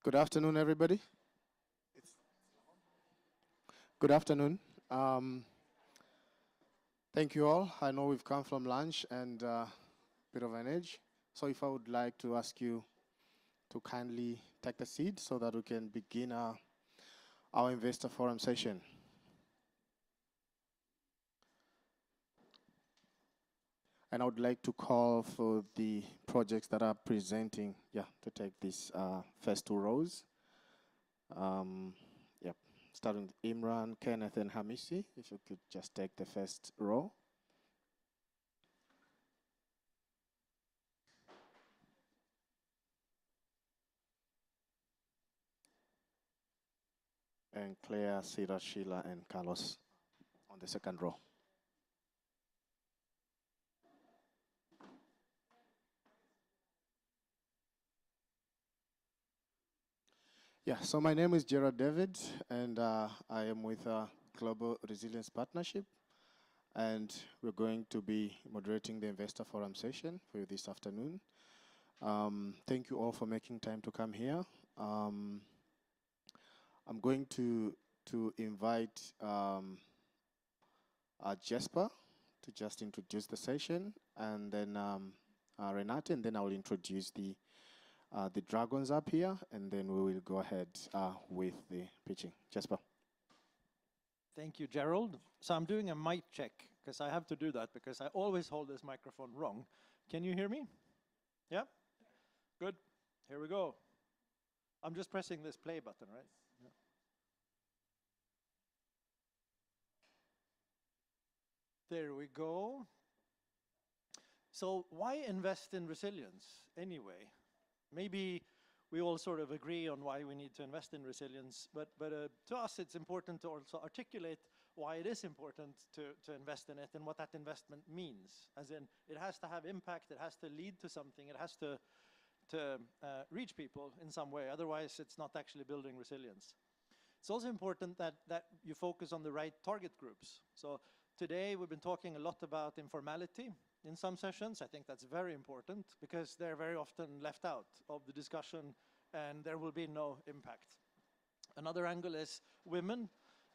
Good afternoon, everybody. Good afternoon. Thank you all. I know we've come from lunch and a bit of an edge. So if I would like to ask you to kindly take the seat so that we can begin our investor forum session. And I would like to call for the projects that are presenting, to take these first two rows. Starting with Imran, Kenneth, and Hamisi, if you could just take the first row. And Claire, Sira, Sheila, and Carlos on the second row. Yeah, so my name is Gerard David, and I am with Global Resilience Partnership, and we're going to be moderating the Investor Forum session for you this afternoon. Thank you all for making time to come here. I'm going to invite Jesper to just introduce the session, and then Renate, and then I will introduce the dragons up here, and then we will go ahead with the pitching. Jesper. Thank you, Gerald. So I'm doing a mic check, because I have to do that, because I always hold this microphone wrong. Can you hear me? Yeah? Good. Here we go. I'm just pressing this play button, right? Yeah. There we go. So why invest in resilience anyway? Maybe we all sort of agree on why we need to invest in resilience, but to us it's important to also articulate why it is important to invest in it and what that investment means. As in, it has to have impact, it has to lead to something, it has to reach people in some way, otherwise it's not actually building resilience. It's also important that you focus on the right target groups. So today we've been talking a lot about informality in some sessions. I think that's very important because they're very often left out of the discussion and there will be no impact. Another angle is women.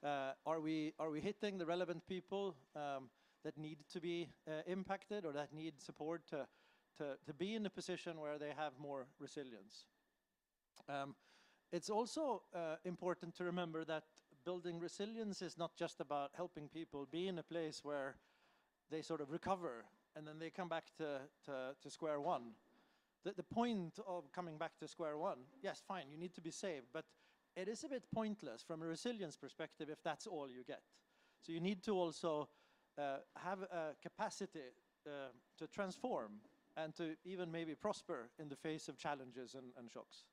Are we hitting the relevant people that need to be impacted or that need support to be in a position where they have more resilience? It's also important to remember that building resilience is not just about helping people be in a place where they sort of recover and then they come back to square one. The point of coming back to square one, yes, fine, you need to be saved, but it is a bit pointless from a resilience perspective if that's all you get. So you need to also have a capacity to transform and to even maybe prosper in the face of challenges and shocks.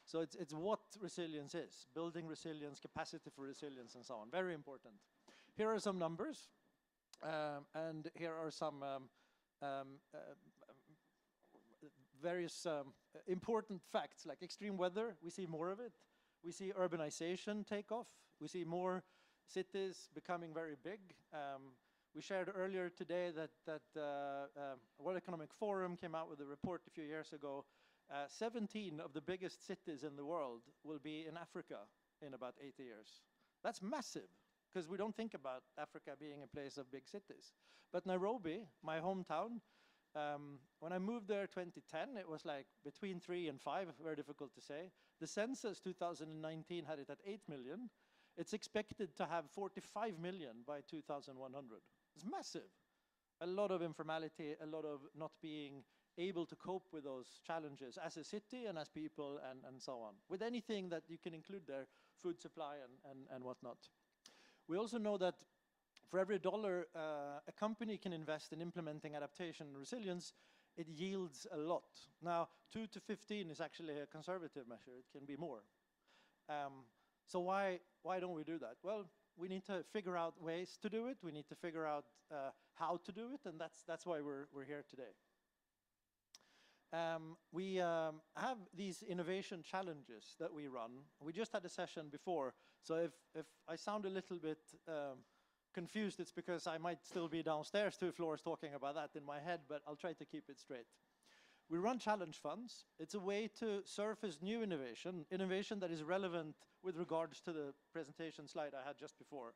So it's what resilience is, building resilience, capacity for resilience, and so on. Very important. Here are some numbers, and here are some various important facts, like extreme weather. We see more of it. We see urbanization take off. We see more cities becoming very big. We shared earlier today that World Economic Forum came out with a report a few years ago. 17 of the biggest cities in the world will be in Africa in about 80 years. That's massive, because we don't think about Africa being a place of big cities. But Nairobi, my hometown, when I moved there 2010, it was like between 3 and 5, very difficult to say. The census 2019 had it at 8 million. It's expected to have 45 million by 2100. It's massive. A lot of informality, a lot of not being able to cope with those challenges as a city and as people and so on. With anything that you can include there, food supply and whatnot. We also know that for every dollar a company can invest in implementing adaptation and resilience, it yields a lot. Now, 2 to 15 is actually a conservative measure. It can be more. So why don't we do that? Well, we need to figure out ways to do it. We need to figure out how to do it, and that's why we're here today. We have these innovation challenges that we run. We just had a session before, so if I sound a little bit confused, it's because I might still be downstairs 2 floors talking about that in my head, but I'll try to keep it straight. We run challenge funds. It's a way to surface new innovation that is relevant with regards to the presentation slide I had just before.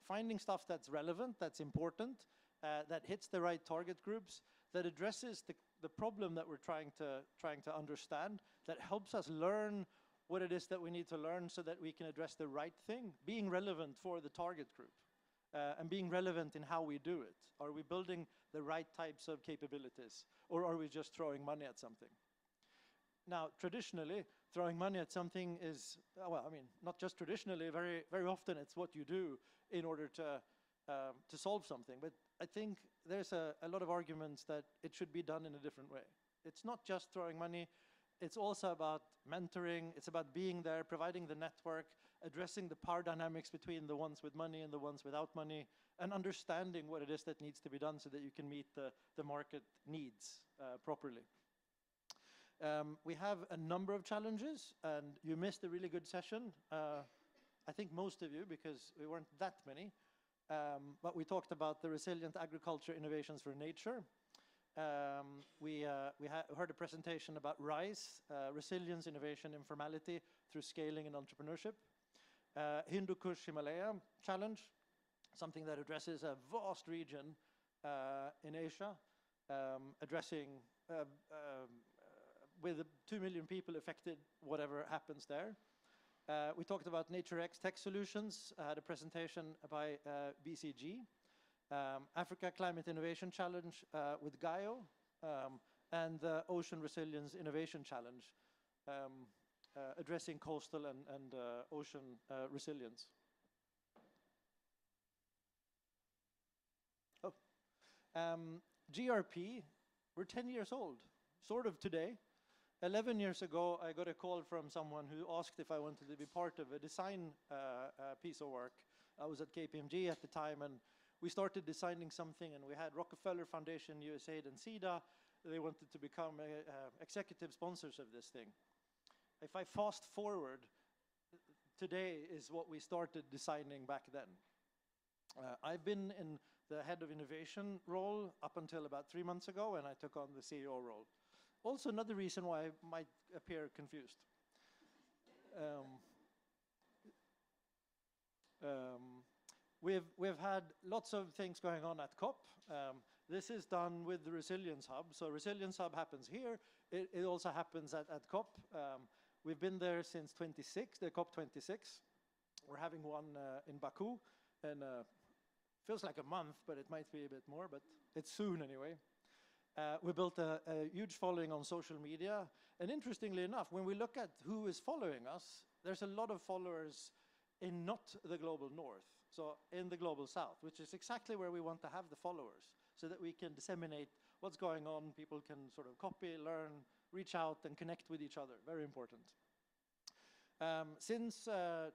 Finding stuff that's relevant, that's important, that hits the right target groups, that addresses the problem that we're trying to understand, that helps us learn what it is that we need to learn so that we can address the right thing, being relevant for the target group, and being relevant in how we do it. Are we building the right types of capabilities, or are we just throwing money at something? Now, traditionally, throwing money at something is, well, I mean, not just traditionally, very, very often it's what you do in order to solve something. But I think there's a lot of arguments that it should be done in a different way. It's not just throwing money. It's also about mentoring. It's about being there, providing the network, addressing the power dynamics between the ones with money and the ones without money, and understanding what it is that needs to be done so that you can meet the market needs properly. We have a number of challenges, and you missed a really good session. I think most of you, because we weren't that many. But we talked about the resilient agriculture innovations for nature. We heard a presentation about RISE, resilience, innovation, informality through scaling and entrepreneurship. Hindu Kush Himalaya challenge, something that addresses a vast region in Asia, addressing with 2 million people affected, whatever happens there. We talked about NatureX Tech Solutions, had a presentation by BCG. Africa Climate Innovation Challenge with GAIO, and the Ocean Resilience Innovation Challenge, addressing coastal and ocean resilience. Oh. GRP, we're 10 years old, sort of today. 11 years ago, I got a call from someone who asked if I wanted to be part of a design piece of work. I was at KPMG at the time, and we started designing something, and we had Rockefeller Foundation, USAID, and CEDA. They wanted to become executive sponsors of this thing. If I fast forward, today is what we started designing back then. I've been in the head of innovation role up until about 3 months ago, and I took on the CEO role. Also, another reason why I might appear confused. We've had lots of things going on at COP. This is done with the Resilience Hub. So Resilience Hub happens here. It also happens at COP. We've been there since the COP 26. We're having one in Baku, and feels like a month, but it might be a bit more, but it's soon anyway. We built a huge following on social media. And interestingly enough, when we look at who is following us, there's a lot of followers in not the global north, so in the global south, which is exactly where we want to have the followers, so that we can disseminate what's going on. People can sort of copy, learn, reach out, and connect with each other. Very important. Since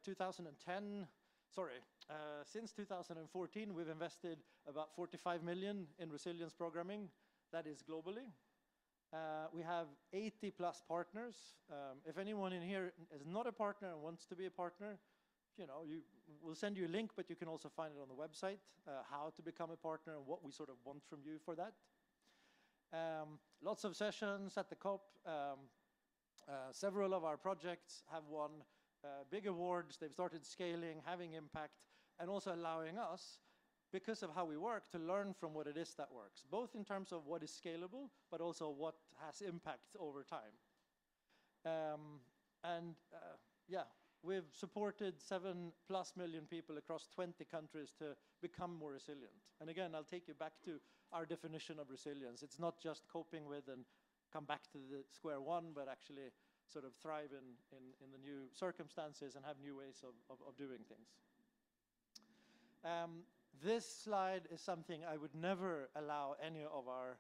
2014, we've invested about 45 million in resilience programming. That is globally. We have 80 plus partners. If anyone in here is not a partner and wants to be a partner, we'll send you a link, but you can also find it on the website, how to become a partner and what we sort of want from you for that. Lots of sessions at the COP. Several of our projects have won big awards. They've started scaling, having impact, and also allowing us, because of how we work, to learn from what it is that works, both in terms of what is scalable, but also what has impact over time. Yeah, we've supported 7+ million people across 20 countries to become more resilient. And again, I'll take you back to our definition of resilience. It's not just coping with and come back to the square one, but actually sort of thrive in the new circumstances and have new ways of doing things. This slide is something I would never allow any of our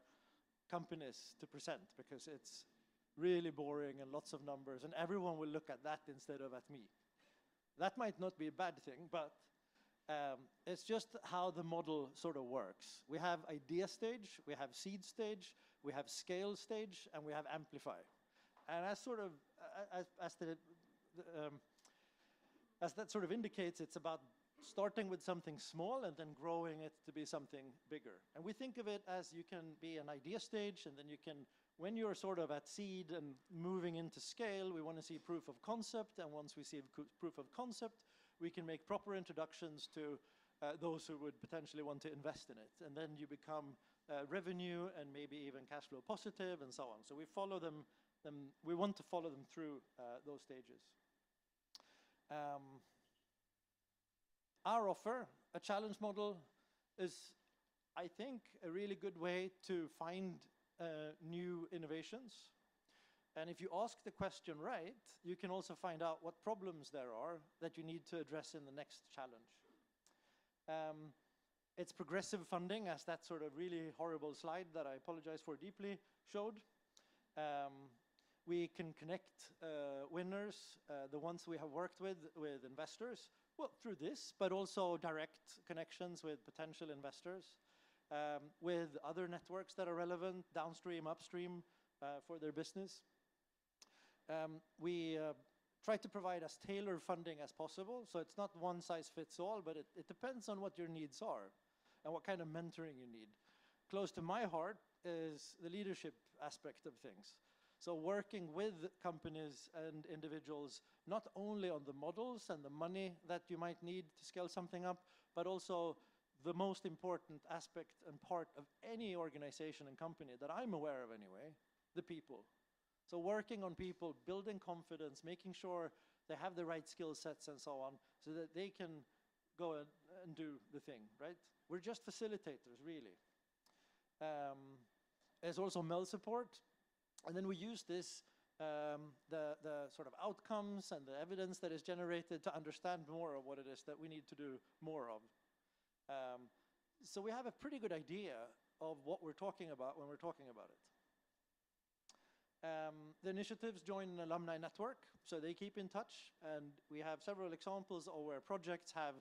companies to present, because it's really boring and lots of numbers, and everyone will look at that instead of at me. That might not be a bad thing, but it's just how the model sort of works. We have idea stage, we have seed stage, we have scale stage, and we have amplify. And as sort of as that sort of indicates, it's about starting with something small and then growing it to be something bigger. And we think of it as you can be an idea stage, and then you can when you're sort of at seed and moving into scale, we want to see proof of concept, and once we see proof of concept, we can make proper introductions to those who would potentially want to invest in it. And then you become revenue and maybe even cash flow positive and so on. So we follow them we want to follow them through those stages. Our offer, a challenge model, is, I think, a really good way to find new innovations. And if you ask the question right, you can also find out what problems there are that you need to address in the next challenge. It's progressive funding, as that sort of really horrible slide that I apologize for deeply showed. We can connect winners, the ones we have worked with investors, well, through this, but also direct connections with potential investors, with other networks that are relevant, downstream, upstream, for their business. We try to provide as tailored funding as possible, so it's not one size fits all, but it depends on what your needs are and what kind of mentoring you need. Close to my heart is the leadership aspect of things. So working with companies and individuals, not only on the models and the money that you might need to scale something up, but also the most important aspect and part of any organization and company that I'm aware of anyway, the people. So working on people, building confidence, making sure they have the right skill sets and so on, so that they can go and do the thing, right? We're just facilitators, really. There's also MEL support. And then we use this, the sort of outcomes and the evidence that is generated to understand more of what it is that we need to do more of. So we have a pretty good idea of what we're talking about when we're talking about it. The initiatives join an alumni network, so they keep in touch, and we have several examples of where projects have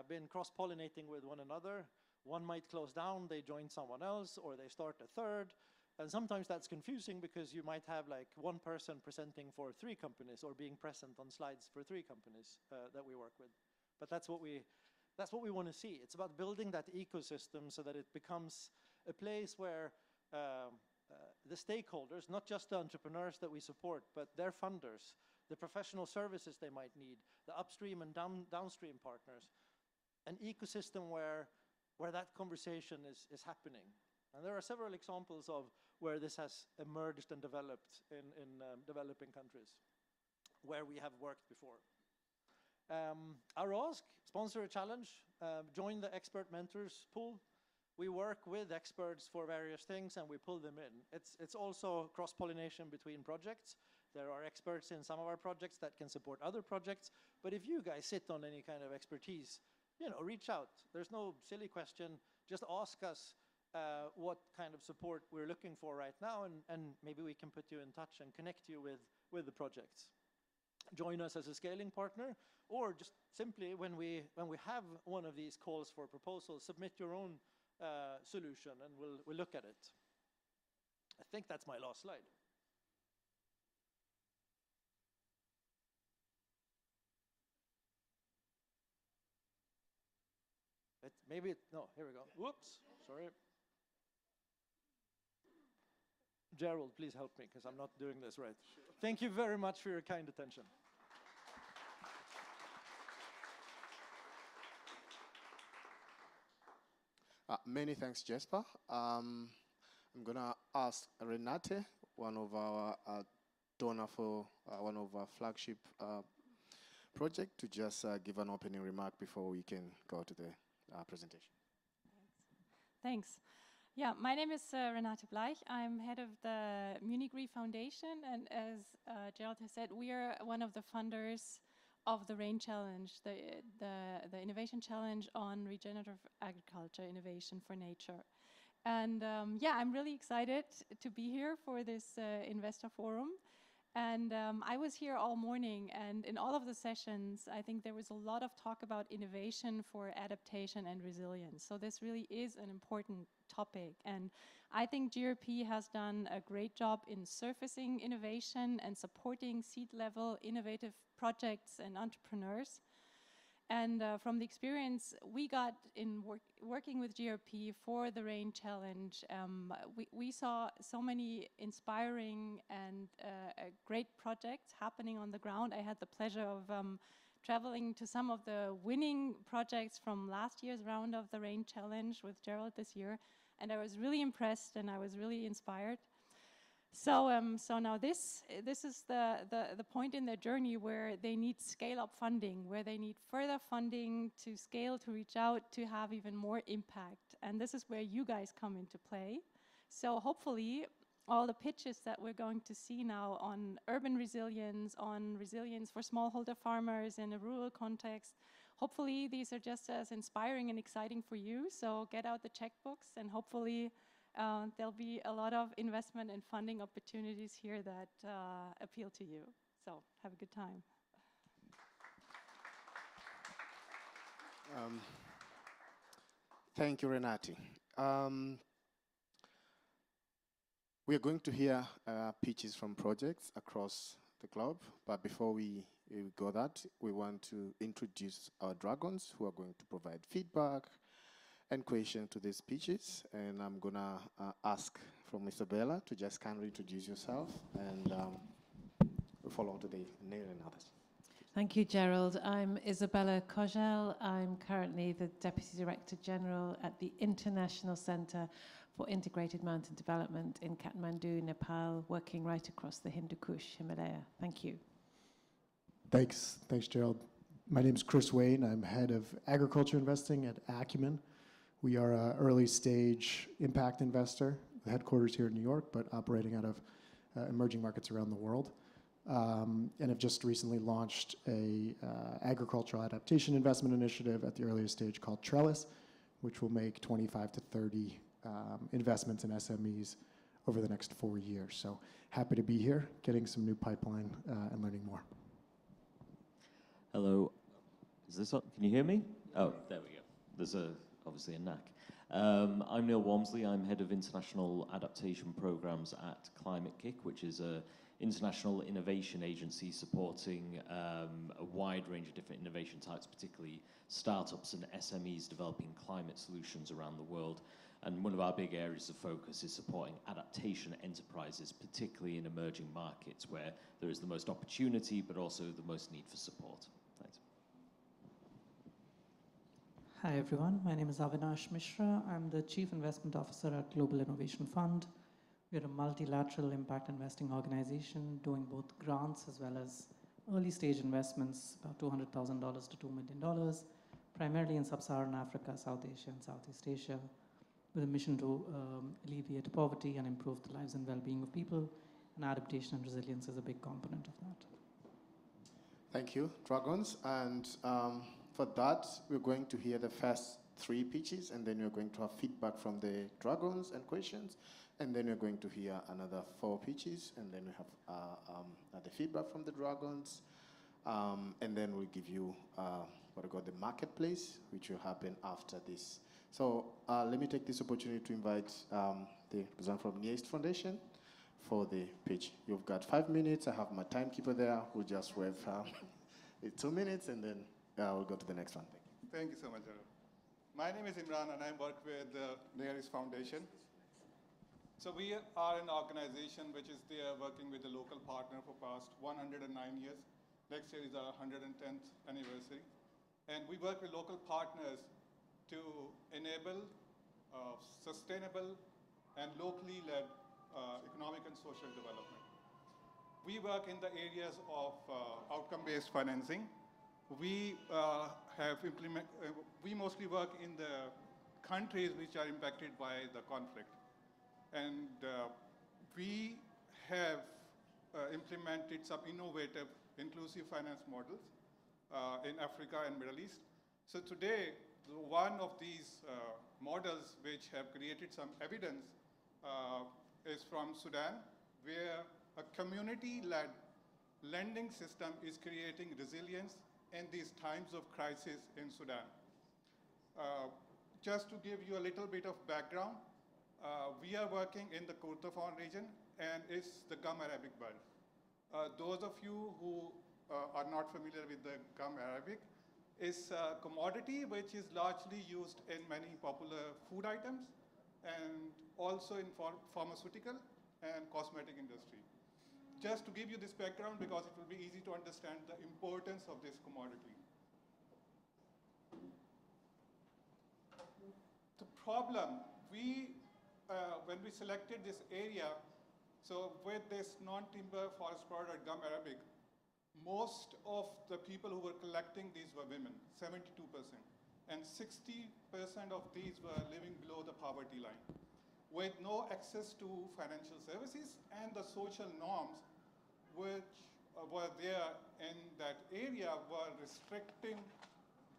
been cross-pollinating with one another. One might close down, they join someone else, or they start a third. And sometimes that's confusing because you might have like one person presenting for 3 companies or being present on slides for 3 companies that we work with. But that's what we want to see. It's about building that ecosystem so that it becomes a place where the stakeholders, not just the entrepreneurs that we support, but their funders, the professional services they might need, the upstream and downstream partners, an ecosystem where that conversation is happening. And there are several examples of where this has emerged and developed in developing countries where we have worked before. Our ask, sponsor a challenge, join the expert mentors pool. We work with experts for various things and we pull them in. It's also cross-pollination between projects. There are experts in some of our projects that can support other projects. But if you guys sit on any kind of expertise, reach out. There's no silly question. Just ask us what kind of support we're looking for right now, and maybe we can put you in touch and connect you with the projects. Join us as a scaling partner, or just simply when we have one of these calls for proposals, submit your own solution and we'll look at it. I think that's my last slide. No, here we go. Whoops, sorry. Gerald, please help me, because I'm not doing this right. Sure. Thank you very much for your kind attention. Many thanks, Jesper. I'm going to ask Renate, one of our donor for one of our flagship project, to just give an opening remark before we can go to the presentation. Thanks. Yeah, my name is Renate Bleich. I'm head of the Munich Re Foundation, and as Gerald has said, we are one of the funders of the RAIN Challenge, the Innovation Challenge on Regenerative Agriculture Innovation for Nature. And yeah, I'm really excited to be here for this investor forum. And I was here all morning, and in all of the sessions, I think there was a lot of talk about innovation for adaptation and resilience. So this really is an important topic. And I think GRP has done a great job in surfacing innovation and supporting seed-level innovative projects and entrepreneurs. And from the experience we got in working with GRP for the Rain Challenge, we saw so many inspiring and great projects happening on the ground. I had the pleasure of traveling to some of the winning projects from last year's round of the Rain Challenge with Gerald this year, and I was really impressed and I was really inspired. So now this is the point in their journey where they need scale-up funding, where they need further funding to scale, to reach out, to have even more impact. And this is where you guys come into play. So hopefully all the pitches that we're going to see now on urban resilience, on resilience for smallholder farmers in a rural context, hopefully these are just as inspiring and exciting for you. So get out the checkbooks, and hopefully there'll be a lot of investment and funding opportunities here that appeal to you. So have a good time. Thank you, Renati. We are going to hear pitches from projects across the globe, but before we go that, we want to introduce our dragons who are going to provide feedback and questions to these pitches. And I'm gonna ask from Isabella to just kindly introduce yourself, and we'll follow to the Neil and others. Thank you, Gerald. I'm Isabella Kojal. I'm currently the Deputy Director General at the International Centre for Integrated Mountain Development in Kathmandu, Nepal, working right across the Hindu Kush Himalaya. Thank you. Thanks, Gerald. My name is Chris Wayne. I'm Head of Agriculture Investing at Acumen. We are an early stage impact investor, the headquarters here in New York, but operating out of emerging markets around the world. And have just recently launched a agricultural adaptation investment initiative at the earliest stage called Trellis, which will make 25 to 30 investments in SMEs over the next 4 years. So happy to be here, getting some new pipeline and learning more. Hello. Is this on? Can you hear me? Oh, there we go. There's obviously a knack. I'm Neil Walmsley. I'm Head of International Adaptation Programs at Climate Kick, which is an international innovation agency supporting a wide range of different innovation types, particularly startups and SMEs developing climate solutions around the world. And one of our big areas of focus is supporting adaptation enterprises, particularly in emerging markets where there is the most opportunity, but also the most need for support. Thanks. Hi everyone, my name is Avinash Mishra. I'm the Chief Investment Officer at Global Innovation Fund. We're a multilateral impact investing organization doing both grants as well as early stage investments, about $200,000 to $2 million, primarily in Sub-Saharan Africa, South Asia, and Southeast Asia, with a mission to alleviate poverty and improve the lives and well-being of people, and adaptation and resilience is a big component of that. Thank you, Dragons. And for that, we're going to hear the first 3 pitches, and then we're going to have feedback from the Dragons and questions, and then we're going to hear another 4 pitches, and then we have the feedback from the Dragons, and then we'll give you what we call the marketplace, which will happen after this. So let me take this opportunity to invite the representative from Near East Foundation for the pitch. You've got 5 minutes. I have my timekeeper there. We'll just wave 2 minutes, and then we'll go to the next one. Thank you so much, Gerald. My name is Imran, and I work with the Near East Foundation. So we are an organization which is there working with a local partner for past 109 years. Next year is our 110th anniversary. And we work with local partners to enable sustainable and locally led economic and social development. We work in the areas of outcome-based financing. We we mostly work in the countries which are impacted by the conflict. And we have implemented some innovative inclusive finance models in Africa and Middle East. So today, one of these models which have created some evidence is from Sudan, where a community-led lending system is creating resilience in these times of crisis in Sudan. Just to give you a little bit of background, we are working in the Kordofan region, and it's the Gum Arabic belt. Those of you who are not familiar with the Gum Arabic, is a commodity which is largely used in many popular food items and also in pharmaceutical and cosmetic industry. Just to give you this background, because it will be easy to understand the importance of this commodity. The problem, when we selected this area, so with this non-timber forest product, gum arabic, most of the people who were collecting these were women, 72%. And 60% of these were living below the poverty line, with no access to financial services, and the social norms which were there in that area were restricting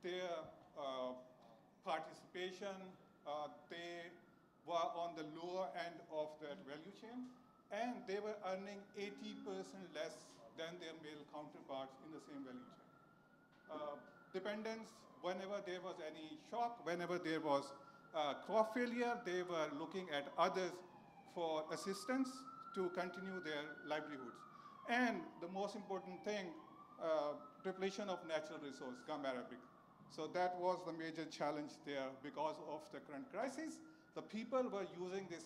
their participation. They were on the lower end of that value chain, and they were earning 80% less than their male counterparts in the same value chain. Dependence, whenever there was any shock, whenever there was crop failure, they were looking at others for assistance to continue their livelihoods. And the most important thing, depletion of natural resource, gum arabic. So that was the major challenge there because of the current crisis. The people were using this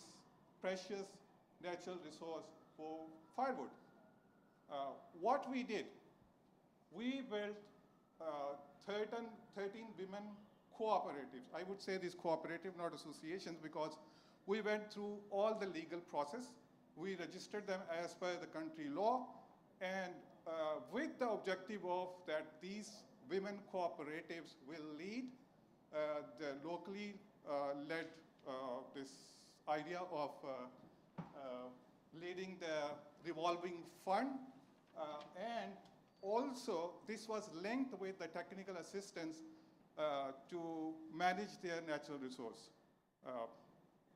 precious natural resource for firewood. What we did, we built 13 women cooperatives. I would say these cooperative, not associations, because we went through all the legal process. We registered them as per the country law, and with the objective of that these women cooperatives will lead the locally led this idea of leading the revolving fund, and also this was linked with the technical assistance to manage their natural resource.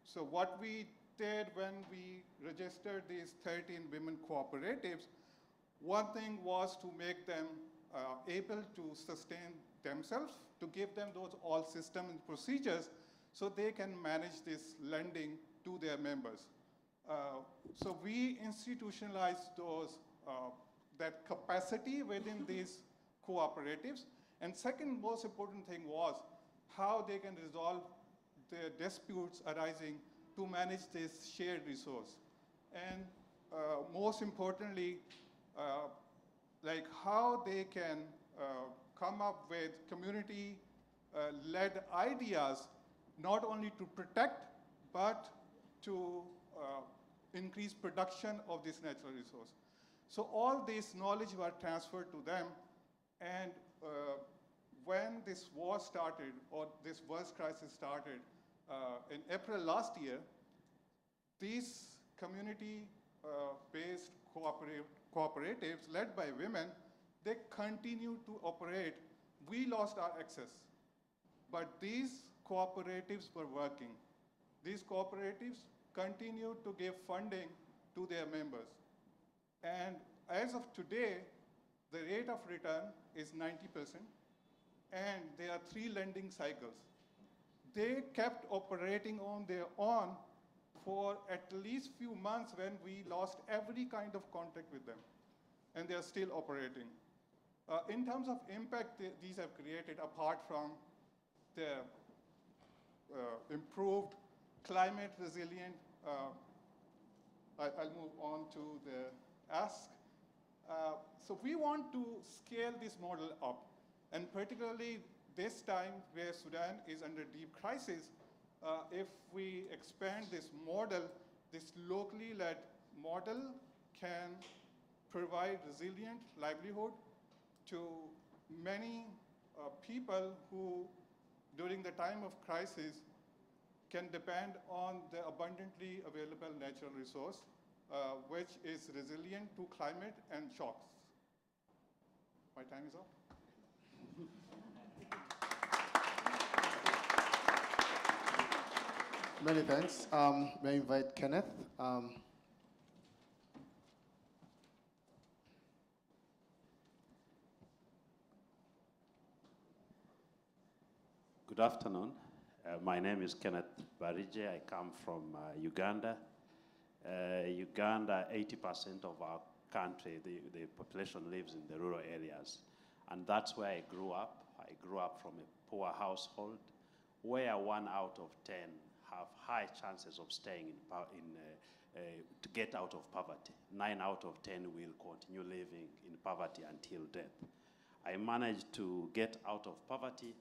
So what we did when we registered these 13 women cooperatives, one thing was to make them able to sustain themselves, to give them those all system and procedures so they can manage this lending to their members. So we institutionalized that capacity within these cooperatives. And second most important thing was how they can resolve the disputes arising to manage this shared resource. And most importantly, like how they can come up with community-led ideas, not only to protect, but to increase production of this natural resource. So all this knowledge were transferred to them, and when this war started, or this worst crisis started in April last year, these community-based cooperatives led by women, they continued to operate. We lost our access, but these cooperatives were working. These cooperatives continued to give funding to their members. And as of today, the rate of return is 90%, and there are 3 lending cycles. They kept operating on their own for at least few months when we lost every kind of contact with them, and they are still operating. In terms of impact these have created, apart from the improved climate resilient, I'll move on to the ask. So we want to scale this model up, and particularly this time where Sudan is under deep crisis, if we expand this model, this locally led model can provide resilient livelihood to many people who, during the time of crisis, can depend on the abundantly available natural resource, which is resilient to climate and shocks. My time is up. Many thanks. May I invite Kenneth? Good afternoon. My name is Kenneth Barije. I come from Uganda. Uganda, 80% of our country, the population lives in the rural areas. And that's where I grew up. I I grew up from a poor household where 1 out of 10 have high chances of staying to get out of poverty. 9 out of 10 will continue living in poverty until death. I managed to get out of poverty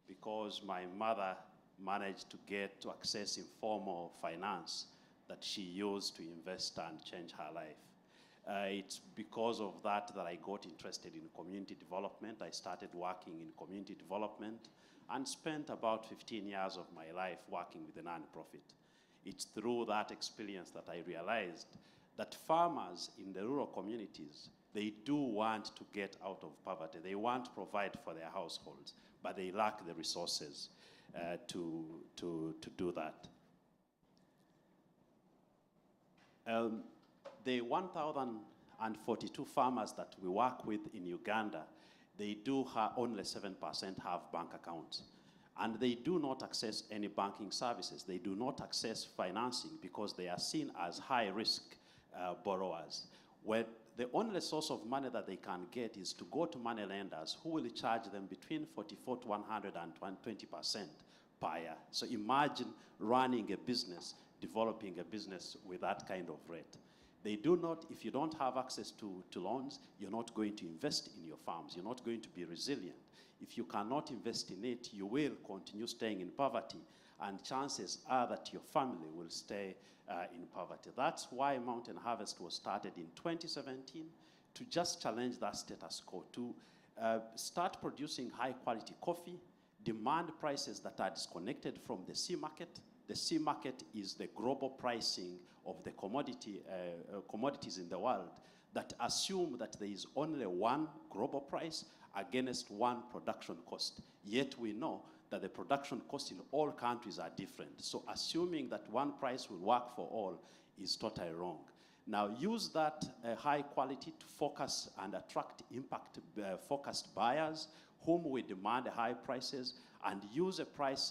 because my mother managed to access informal finance that she used to invest and change her life. It's because of that that I got interested in community development. I started working in community development and spent about 15 years of my life working with a nonprofit. It's through that experience that I realized that farmers in the rural communities, they do want to get out of poverty. They want to provide for their households, but they lack the resources to do that. The 1,042 farmers that we work with in Uganda, they do only 7% have bank accounts. And they do not access any banking services. They do not access financing because they are seen as high-risk borrowers, where the only source of money that they can get is to go to money lenders who will charge them between 44 to 120% per year. So imagine running a business, developing a business with that kind of rate. They do not, if you don't have access to loans, you're not going to invest in your farms. You're not going to be resilient. If you cannot invest in it, you will continue staying in poverty, and chances are that your family will stay in poverty. That's why Mountain Harvest was started in 2017 to just challenge that status quo, to start producing high-quality coffee, demand prices that are disconnected from the sea market. The sea market is the global pricing of the commodities in the world that assume that there is only one global price against one production cost. Yet we know that the production costs in all countries are different. So assuming that one price will work for all is totally wrong. Now use that high quality to focus and attract impact-focused buyers whom we demand high prices, and use a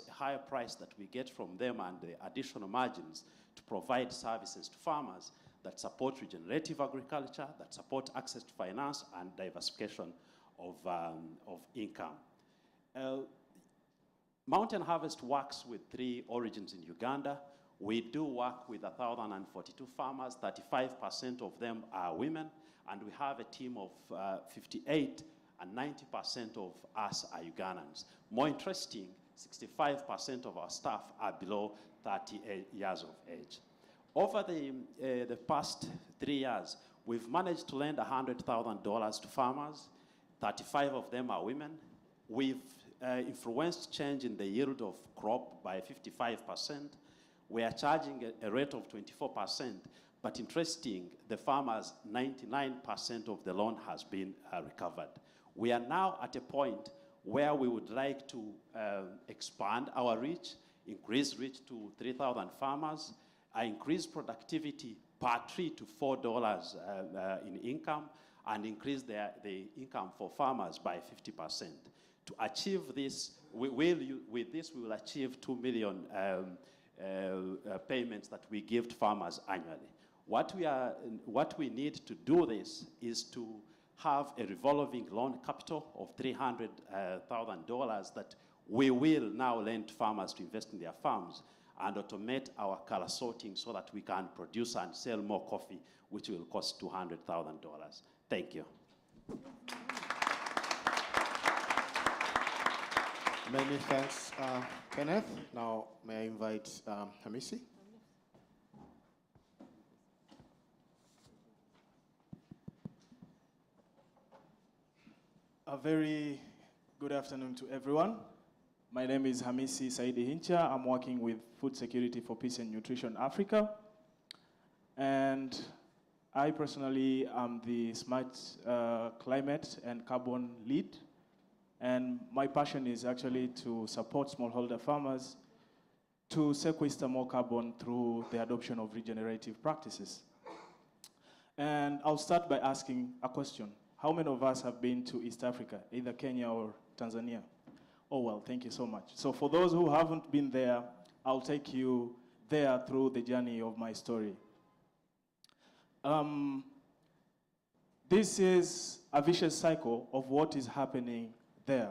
higher price that we get from them and the additional margins to provide services to farmers that support regenerative agriculture, that support access to finance and diversification of income. Mountain Harvest works with 3 origins in Uganda. We do work with 1,042 farmers. 35% of them are women, and we have a team of 58, and 90% of us are Ugandans. More interesting, 65% of our staff are below 38 years of age. Over the past 3 years, we've managed to lend $100,000 to farmers. 35 of them are women. We've influenced change in the yield of crop by 55%. We are charging a rate of 24%, but interesting, the farmers, 99% of the loan has been recovered. We are now at a point where we would like to expand our reach, increase reach to 3,000 farmers, increase productivity per tree to $4 in income, and increase the income for farmers by 50%. To achieve this, we will achieve 2 million payments that we give to farmers annually. What we need to do this is to have a revolving loan capital of $300,000 that we will now lend to farmers to invest in their farms, and automate our color sorting so that we can produce and sell more coffee, which will cost $200,000. Thank you. Many thanks, Kenneth. Now, may I invite Hamisi? A very good afternoon to everyone. My name is Hamisi Saidi Hincha. I'm working with Food Security for Peace and Nutrition Africa. And I personally am the Smart Climate and Carbon Lead. And my passion is actually to support smallholder farmers to sequester more carbon through the adoption of regenerative practices. And I'll start by asking a question. How many of us have been to East Africa, either Kenya or Tanzania? Oh, well, thank you so much. So for those who haven't been there, I'll take you there through the journey of my story. This is a vicious cycle of what is happening there.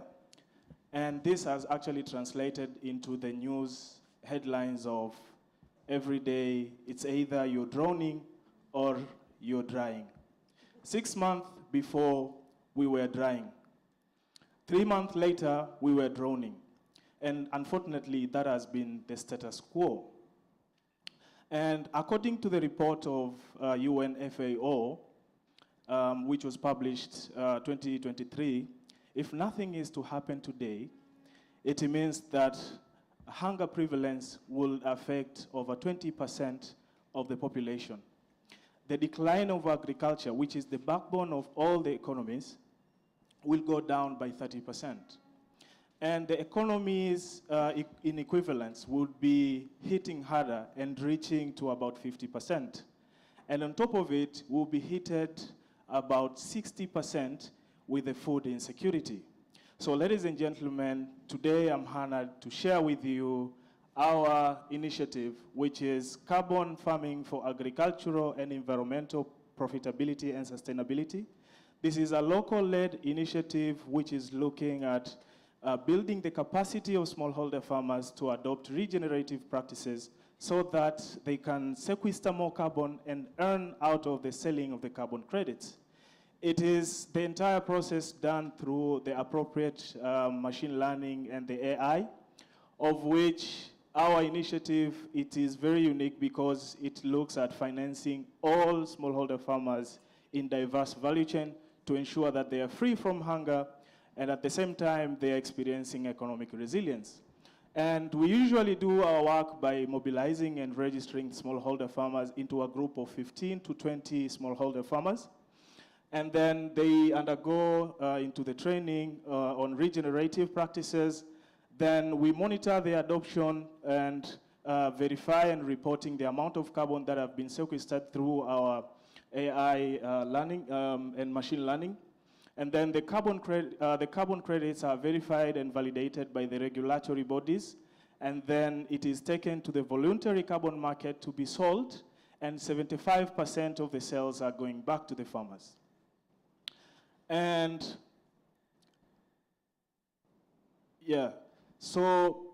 And this has actually translated into the news headlines of every day, it's either you're drowning or you're drying. 6 months before, we were drying. 3 months later, we were drowning. And unfortunately, that has been the status quo. And according to the report of UNFAO, which was published 2023, if nothing is to happen today, it means that hunger prevalence will affect over 20% of the population. The decline of agriculture, which is the backbone of all the economies, will go down by 30%. And the economies in equivalence would be hitting harder and reaching to about 50%. And on top of it, we'll be hit about 60% with the food insecurity. So ladies and gentlemen, today I'm honored to share with you our initiative, which is carbon farming for agricultural and environmental profitability and sustainability. This is a local-led initiative which is looking at building the capacity of smallholder farmers to adopt regenerative practices so that they can sequester more carbon and earn out of the selling of the carbon credits. It is the entire process done through the appropriate machine learning and the AI, of which our initiative, it is very unique because it looks at financing all smallholder farmers in diverse value chain to ensure that they are free from hunger and at the same time they are experiencing economic resilience. And we usually do our work by mobilizing and registering smallholder farmers into a group of 15 to 20 smallholder farmers. And then they undergo into the training on regenerative practices. Then we monitor the adoption and verify and reporting the amount of carbon that have been sequestered through our AI learning and machine learning. And then the carbon credits are verified and validated by the regulatory bodies. And then it is taken to the voluntary carbon market to be sold. And 75% of the sales are going back to the farmers. And yeah, so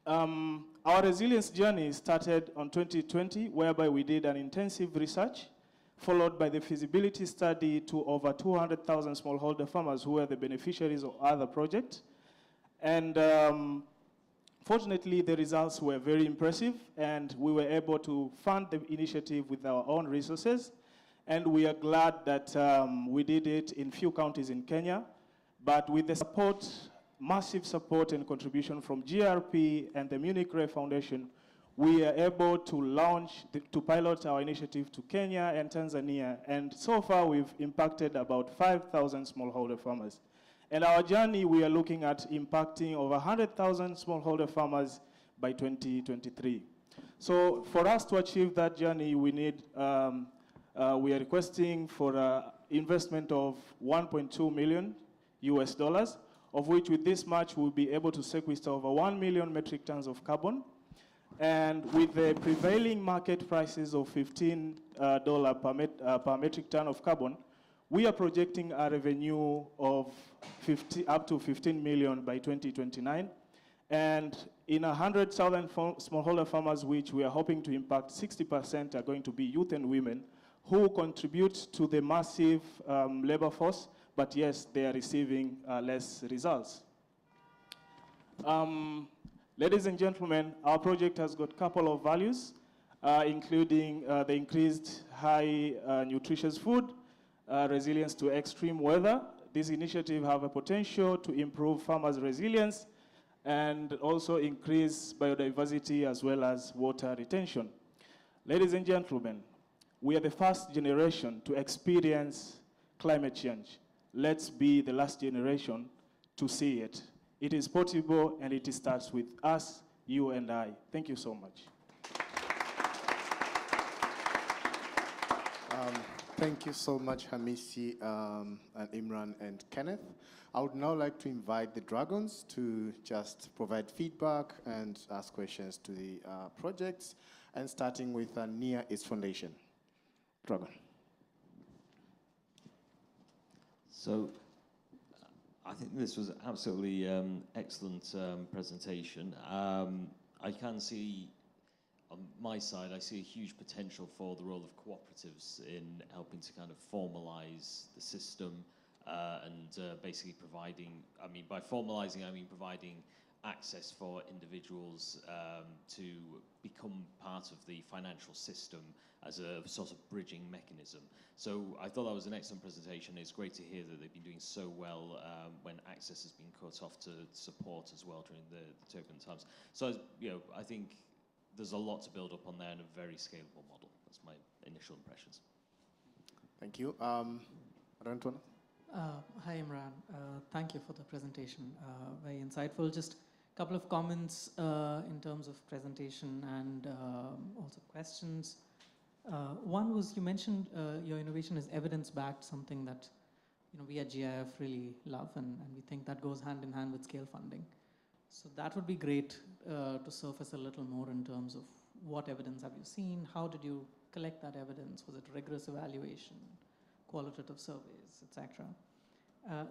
our resilience journey started on 2020, whereby we did an intensive research, followed by the feasibility study to over 200,000 smallholder farmers who were the beneficiaries of other projects. And fortunately, the results were very impressive, and we were able to fund the initiative with our own resources. And we are glad that we did it in few counties in Kenya, but with the support, massive support and contribution from GRP and the Munich Re Foundation, we are able to launch, to pilot our initiative to Kenya and Tanzania. And so far, we've impacted about 5,000 smallholder farmers. And our journey, we are looking at impacting over 100,000 smallholder farmers by 2023. So for us to achieve that journey, we need, we are requesting for an investment of 1.2 million US dollars, of which with this much, we'll be able to sequester over 1 million metric tons of carbon. And with the prevailing market prices of $15 per metric ton of carbon, we are projecting a revenue of up to 15 million by 2029. And in 100,000 smallholder farmers, which we are hoping to impact, 60% are going to be youth and women who contribute to the massive labor force, but yes, they are receiving less results. Ladies and gentlemen, our project has got a couple of values, including the increased high nutritious food, resilience to extreme weather. This initiative have a potential to improve farmers' resilience and also increase biodiversity as well as water retention. Ladies and gentlemen, we are the first generation to experience climate change. Let's be the last generation to see it. It is possible, and it starts with us, you and I. Thank you so much. Thank you so much, Hamisi, and Imran and Kenneth. I would now like to invite the Dragons to just provide feedback and ask questions to the projects, and starting with Near East Foundation. Dragon. So I think this was absolutely excellent presentation. I can see, on my side, I see a huge potential for the role of cooperatives in helping to kind of formalize the system and basically providing, I mean, by formalizing, I mean providing access for individuals to become part of the financial system as a sort of bridging mechanism. So I thought that was an excellent presentation. It's great to hear that they've been doing so well when access has been cut off to support as well during the turbulent times. So, you know, I think there's a lot to build up on there and a very scalable model. That's my initial impressions. Thank you. Rantwana? Hi, Imran. Thank you for the presentation. Very insightful. Just a couple of comments in terms of presentation and also questions. One was, you mentioned your innovation is evidence-backed, something that we at GIF really love, and we think that goes hand in hand with scale funding. So that would be great to surface a little more in terms of what evidence have you seen, how did you collect that evidence, was it rigorous evaluation, qualitative surveys, etc.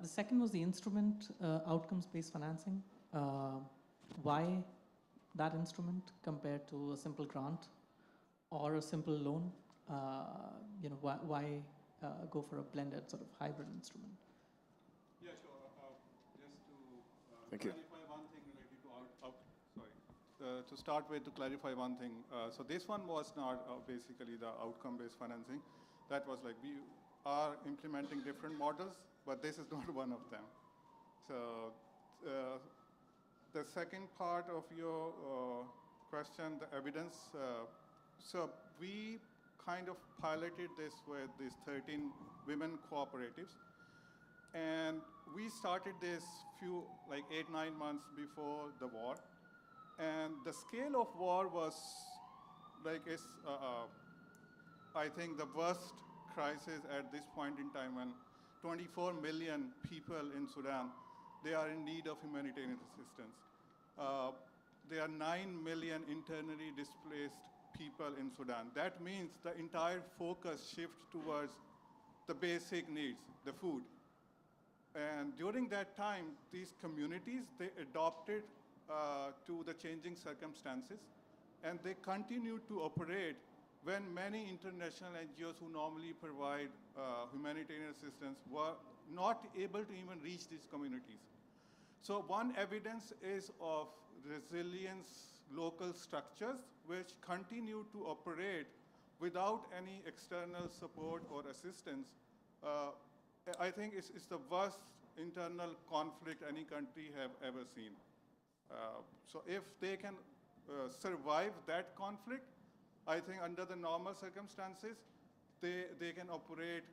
The second was the instrument, outcomes-based financing. Why that instrument compared to a simple grant or a simple loan? Why go for a blended sort of hybrid instrument? Yeah, sure. Just to Thank you. clarify one thing related to to start with, to clarify one thing. So this one was not basically the outcome-based financing. That was like, we are implementing different models, but this is not one of them. So the second part of your question, the evidence. So we kind of piloted this with these 13 women cooperatives. And we started this like 8-9 months before the war. And the scale of war was like, I think the worst crisis at this point in time, when 24 million people in Sudan, they are in need of humanitarian assistance. There are 9 million internally displaced people in Sudan. That means the entire focus shifts towards the basic needs, the food. And during that time, these communities, they adopted to the changing circumstances, and they continued to operate when many international NGOs who normally provide humanitarian assistance were not able to even reach these communities. So one evidence is of resilience local structures which continue to operate without any external support or assistance. I think it's the worst internal conflict any country have ever seen. So if they can survive that conflict, I think under the normal circumstances, they can operate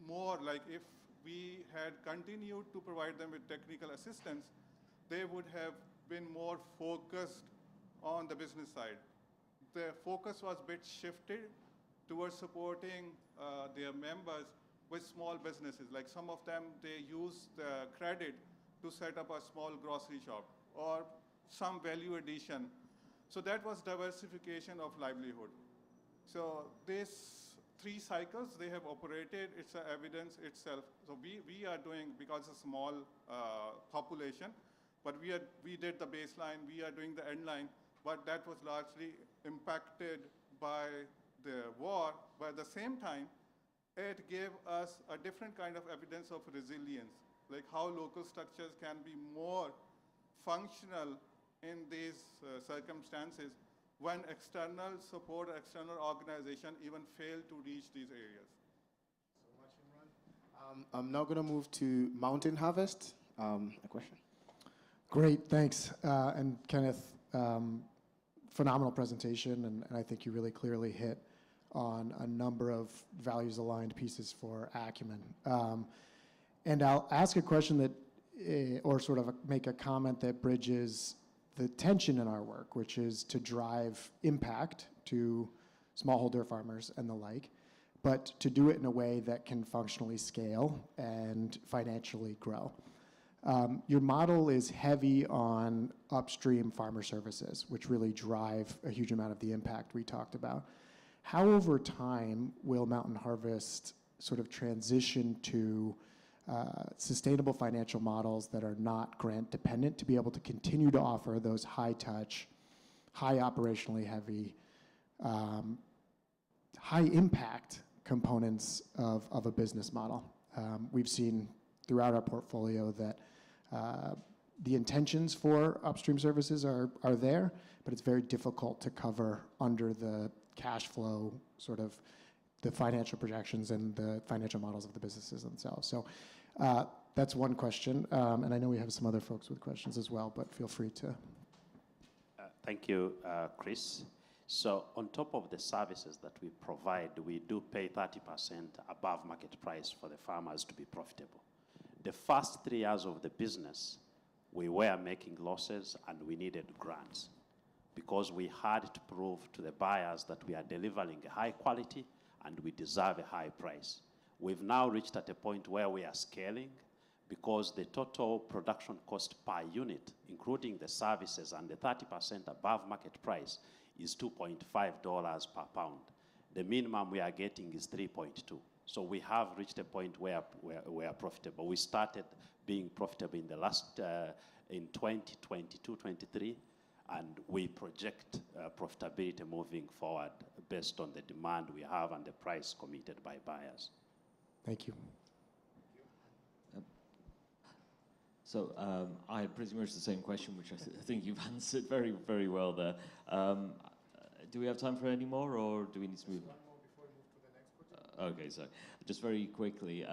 more. Like if we had continued to provide them with technical assistance, they would have been more focused on the business side. The focus was a bit shifted towards supporting their members with small businesses. Like some of them, they use the credit to set up a small grocery shop or some value addition. So that was diversification of livelihood. So these 3 cycles they have operated, it's evidence itself. So we are doing, because it's a small population, but we did the baseline, we are doing the end line, but that was largely impacted by the war. But at the same time, it gave us a different kind of evidence of resilience, like how local structures can be more functional in these circumstances when external support, external organization even fail to reach these areas. So much, Imran. I'm now going to move to Mountain Harvest. A question? Great, thanks. And Kenneth, phenomenal presentation, and I think you really clearly hit on a number of values-aligned pieces for Acumen. And I'll ask a question that, or sort of make a comment that bridges the tension in our work, which is to drive impact to smallholder farmers and the like, but to do it in a way that can functionally scale and financially grow. Your model is heavy on upstream farmer services, which really drive a huge amount of the impact we talked about. How over time will Mountain Harvest sort of transition to sustainable financial models that are not grant dependent to be able to continue to offer those high touch, high operationally heavy, high impact components of a business model. We've seen throughout our portfolio that the intentions for upstream services are there, but it's very difficult to cover under the cash flow, sort of the financial projections and the financial models of the businesses themselves. So that's one question. And I know we have some other folks with questions as well, but feel free to. Thank you, Chris. So on top of the services that we provide, we do pay 30% above market price for the farmers to be profitable. The first 3 years of the business, we were making losses and we needed grants because we had to prove to the buyers that we are delivering a high quality and we deserve a high price. We've now reached at a point where we are scaling because the total production cost per unit, including the services and the 30% above market price, is $2.5 per pound. The minimum we are getting is 3.2. So we have reached a point where we are profitable. We started being profitable in the last, in 2022-23, and we project profitability moving forward based on the demand we have and the price committed by buyers. Thank you. So I had pretty much the same question, which I think you've answered very, very well there. Do we have time for any more, or do we need to move on? One more before we move to the next question. Okay, so just very quickly,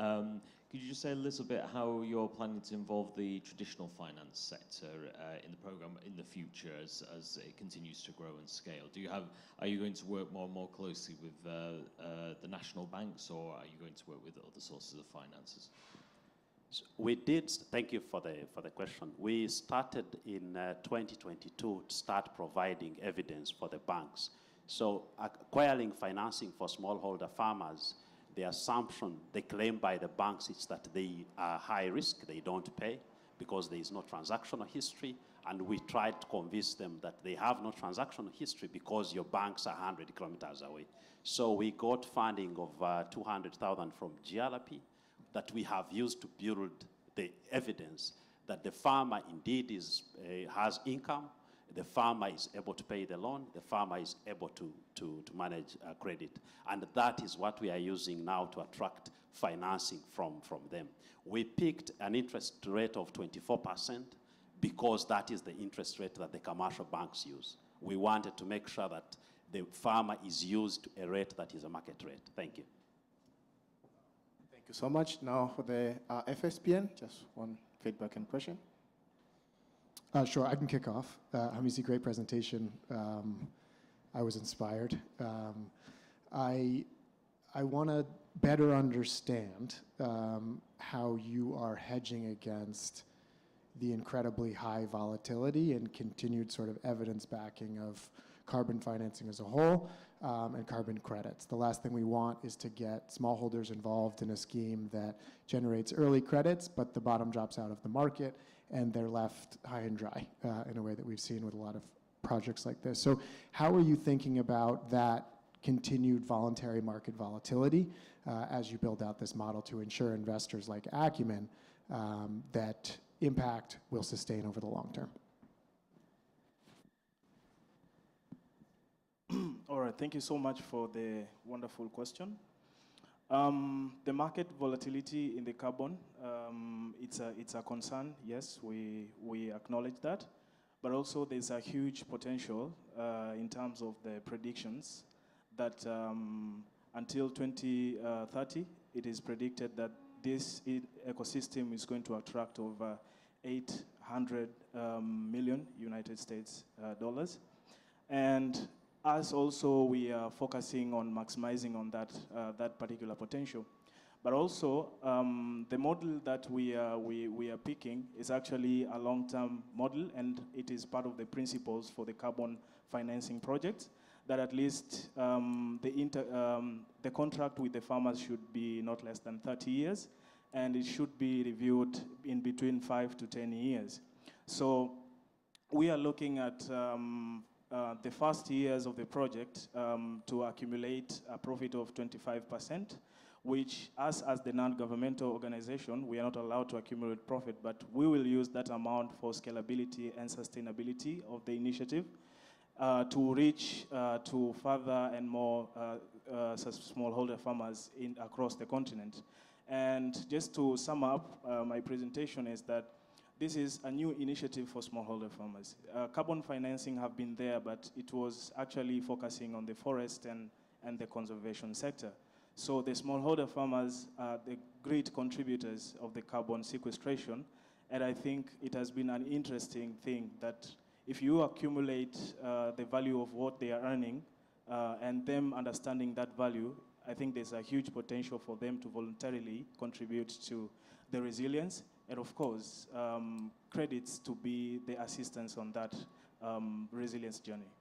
could you just say a little bit how you're planning to involve the traditional finance sector in the program in the future as it continues to grow and scale? Are you going to work more and more closely with the national banks, or are you going to work with other sources of finances? So we did, thank you for the question. We started in 2022 to start providing evidence for the banks. So acquiring financing for smallholder farmers, the assumption, the claim by the banks is that they are high risk, they don't pay because there is no transactional history. And we tried to convince them that they have no transactional history because your banks are 100 kilometers away. So we got funding of 200,000 from GRP that we have used to build the evidence that the farmer indeed has income, the farmer is able to pay the loan, the farmer is able to manage credit. And that is what we are using now to attract financing from them. We picked an interest rate of 24% because that is the interest rate that the commercial banks use. We wanted to make sure that the farmer is used to a rate that is a market rate. Thank you. Thank you so much. Now for the FSPN, just one feedback and question. Sure, I can kick off. Hamisi, great presentation. I was inspired. I want to better understand how you are hedging against the incredibly high volatility and continued sort of evidence backing of carbon financing as a whole and carbon credits. The last thing we want is to get smallholders involved in a scheme that generates early credits, but the bottom drops out of the market and they're left high and dry in a way that we've seen with a lot of projects like this. So how are you thinking about that continued voluntary market volatility as you build out this model to ensure investors like Acumen that impact will sustain over the long term? All right, thank you so much for the wonderful question. The market volatility in the carbon, it's a concern, yes, we acknowledge that. But also there's a huge potential in terms of the predictions that until 2030, it is predicted that this ecosystem is going to attract over 800 million United States dollars. And us also, we are focusing on maximizing on that particular potential. But also, the model that we are picking is actually a long-term model, and it is part of the principles for the carbon financing project, that at least the contract with the farmers should be not less than 30 years, and it should be reviewed in between 5 to 10 years. So we are looking at the first years of the project to accumulate a profit of 25%. which us as the non-governmental organization, we are not allowed to accumulate profit, but we will use that amount for scalability and sustainability of the initiative to reach to further and more smallholder farmers across the continent. And just to sum up my presentation is that this is a new initiative for smallholder farmers. Carbon financing have been there, but it was actually focusing on the forest and the conservation sector. So the smallholder farmers are the great contributors of the carbon sequestration, and I think it has been an interesting thing that if you accumulate the value of what they are earning and them understanding that value, I think there's a huge potential for them to voluntarily contribute to the resilience, and of course, credits to be the assistance on that resilience journey.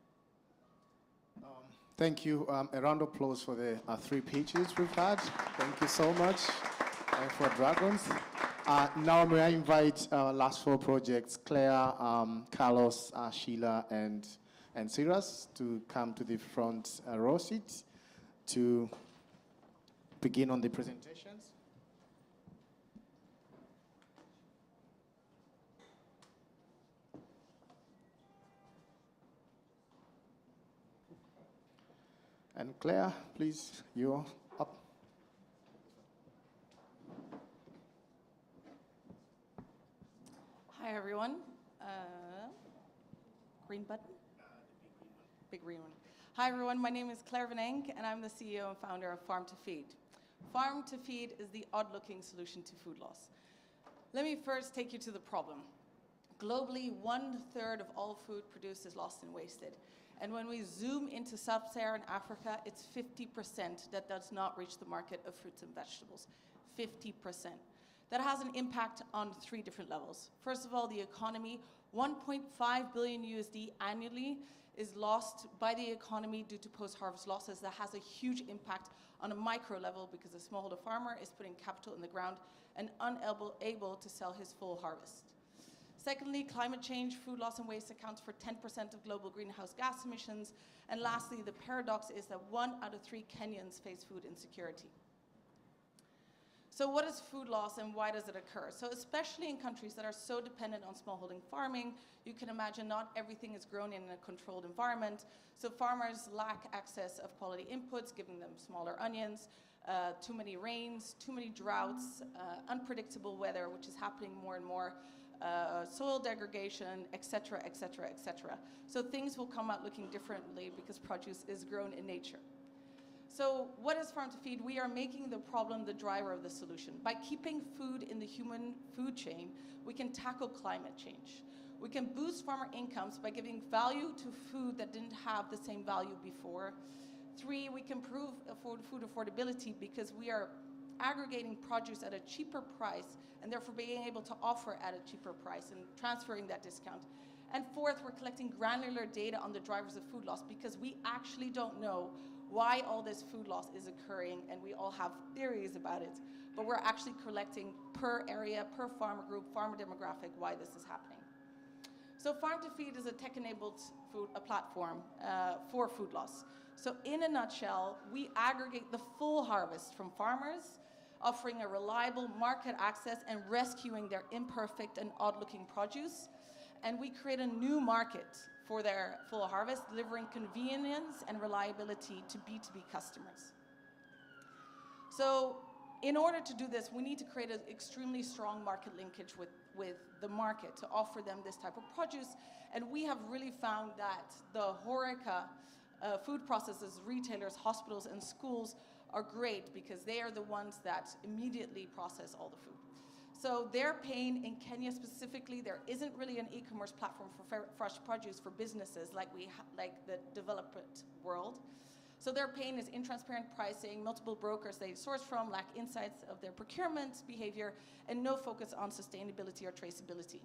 Thank you. A round of applause for the 3 pitches we've had. Thank you so much for Dragons. Now may I invite our last 4 projects, Claire, Carlos, Sheila, and Cyrus, to come to the front row seat to begin on the presentations. And Claire, please, you're up. Hi, everyone. Green button? Big green one. Hi, everyone. My name is Claire Van Enck, and I'm the CEO and founder of Farm to Feed. Farm to Feed is the odd-looking solution to food loss. Let me first take you to the problem. Globally, 1/3 of all food produced is lost and wasted. And when we zoom into sub-Saharan Africa, it's 50% that does not reach the market of fruits and vegetables. 50%. That has an impact on 3 different levels. First of all, the economy, 1.5 billion USD annually is lost by the economy due to post-harvest losses. That has a huge impact on a micro level because the smallholder farmer is putting capital in the ground and unable to sell his full harvest. Secondly, climate change, food loss and waste accounts for 10% of global greenhouse gas emissions. And lastly, the paradox is that 1 out of 3 Kenyans face food insecurity. So what is food loss and why does it occur? So especially in countries that are so dependent on smallholding farming, you can imagine not everything is grown in a controlled environment. So farmers lack access of quality inputs, giving them smaller onions, too many rains, too many droughts, unpredictable weather, which is happening more and more, soil degradation, et cetera, et cetera, et cetera. So things will come out looking differently because produce is grown in nature. So what is Farm to Feed? We are making the problem the driver of the solution. By keeping food in the human food chain, we can tackle climate change. We can boost farmer incomes by giving value to food that didn't have the same value before. 3, we can improve food affordability because we are aggregating produce at a cheaper price and therefore being able to offer at a cheaper price and transferring that discount. And 4th, we're collecting granular data on the drivers of food loss because we actually don't know why all this food loss is occurring, and we all have theories about it, but we're actually collecting per area, per farmer group, farmer demographic, why this is happening. So Farm to Feed is a tech-enabled platform for food loss. So in a nutshell, we aggregate the full harvest from farmers, offering a reliable market access and rescuing their imperfect and odd-looking produce. And we create a new market for their full harvest, delivering convenience and reliability to B2B customers. So in order to do this, we need to create an extremely strong market linkage with the market to offer them this type of produce. And we have really found that the HoReCa food processors, retailers, hospitals, and schools are great because they are the ones that immediately process all the food. So their pain in Kenya specifically, there isn't really an e-commerce platform for fresh produce for businesses like the developed world. So their pain is intransparent pricing, multiple brokers they source from, lack insights of their procurement behavior, and no focus on sustainability or traceability.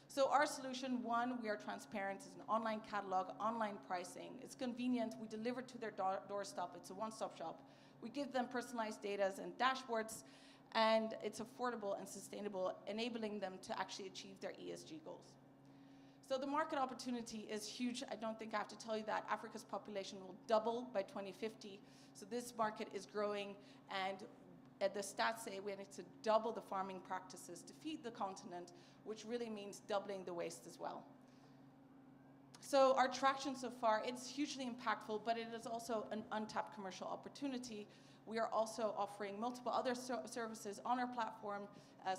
So our solution, 1, we are transparent. It's an online catalog, online pricing. It's convenient. We deliver to their doorstep. It's a one-stop shop. We give them personalized data and dashboards, and it's affordable and sustainable, enabling them to actually achieve their ESG goals. So the market opportunity is huge. I don't think I have to tell you that. Africa's population will double by 2050. So this market is growing, and the stats say we need to double the farming practices to feed the continent, which really means doubling the waste as well. So our traction so far, it's hugely impactful, but it is also an untapped commercial opportunity. We are also offering multiple other services on our platform,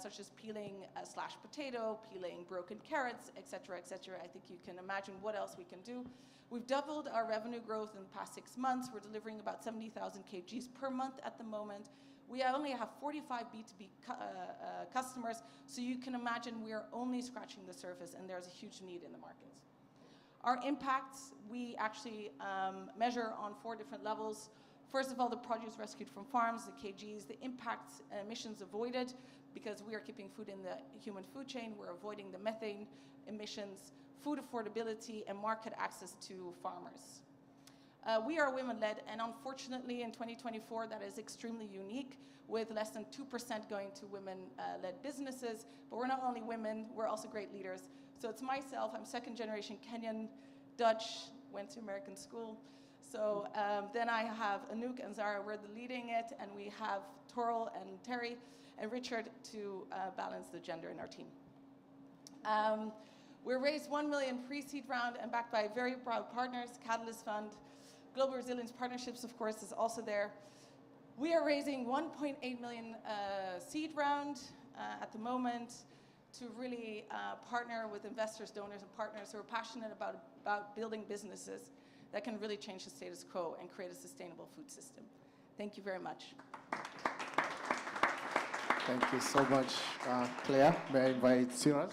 such as peeling slash potato, peeling broken carrots, et cetera, et cetera. I think you can imagine what else we can do. We've doubled our revenue growth in the past 6 months. We're delivering about 70,000 kgs per month at the moment. We only have 45 B2B customers, so you can imagine we are only scratching the surface, and there's a huge need in the markets. Our impacts, we actually measure on 4 different levels. First of all, the produce rescued from farms, the kgs, the impact emissions avoided, because we are keeping food in the human food chain, we're avoiding the methane emissions, food affordability, and market access to farmers. We are women-led, and unfortunately in 2024 that is extremely unique, with less than 2% going to women-led businesses. But we're not only women, we're also great leaders. So it's myself, I'm second-generation Kenyan, Dutch, went to American school. So then I have Anouk and Zara, we're leading it, and we have Toril and Terry and Richard to balance the gender in our team. We raised 1 million pre-seed round and backed by very proud partners, Catalyst Fund, Global Resilience Partnerships, of course, is also there. We are raising 1.8 million seed round at the moment to really partner with investors, donors, and partners who are passionate about building businesses that can really change the status quo and create a sustainable food system. Thank you very much. Thank you so much, Claire. May I invite Siraz?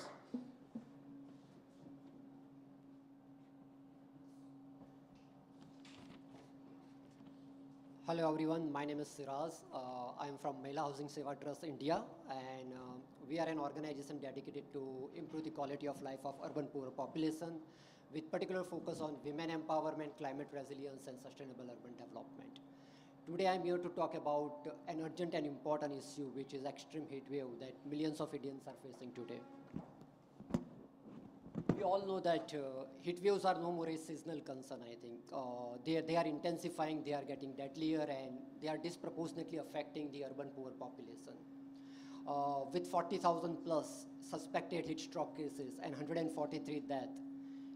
Hello everyone, my name is Siraz. I am from Mahila Housing Seva Trust, India, and we are an organization dedicated to improve the quality of life of urban poor population, with particular focus on women empowerment, climate resilience, and sustainable urban development. Today I'm here to talk about an urgent and important issue, which is extreme heat wave that millions of Indians are facing today. We all know that heat waves are no more a seasonal concern, I think. They are intensifying, they are getting deadlier, and they are disproportionately affecting the urban poor population. With 40,000 plus suspected heat stroke cases and 143 deaths,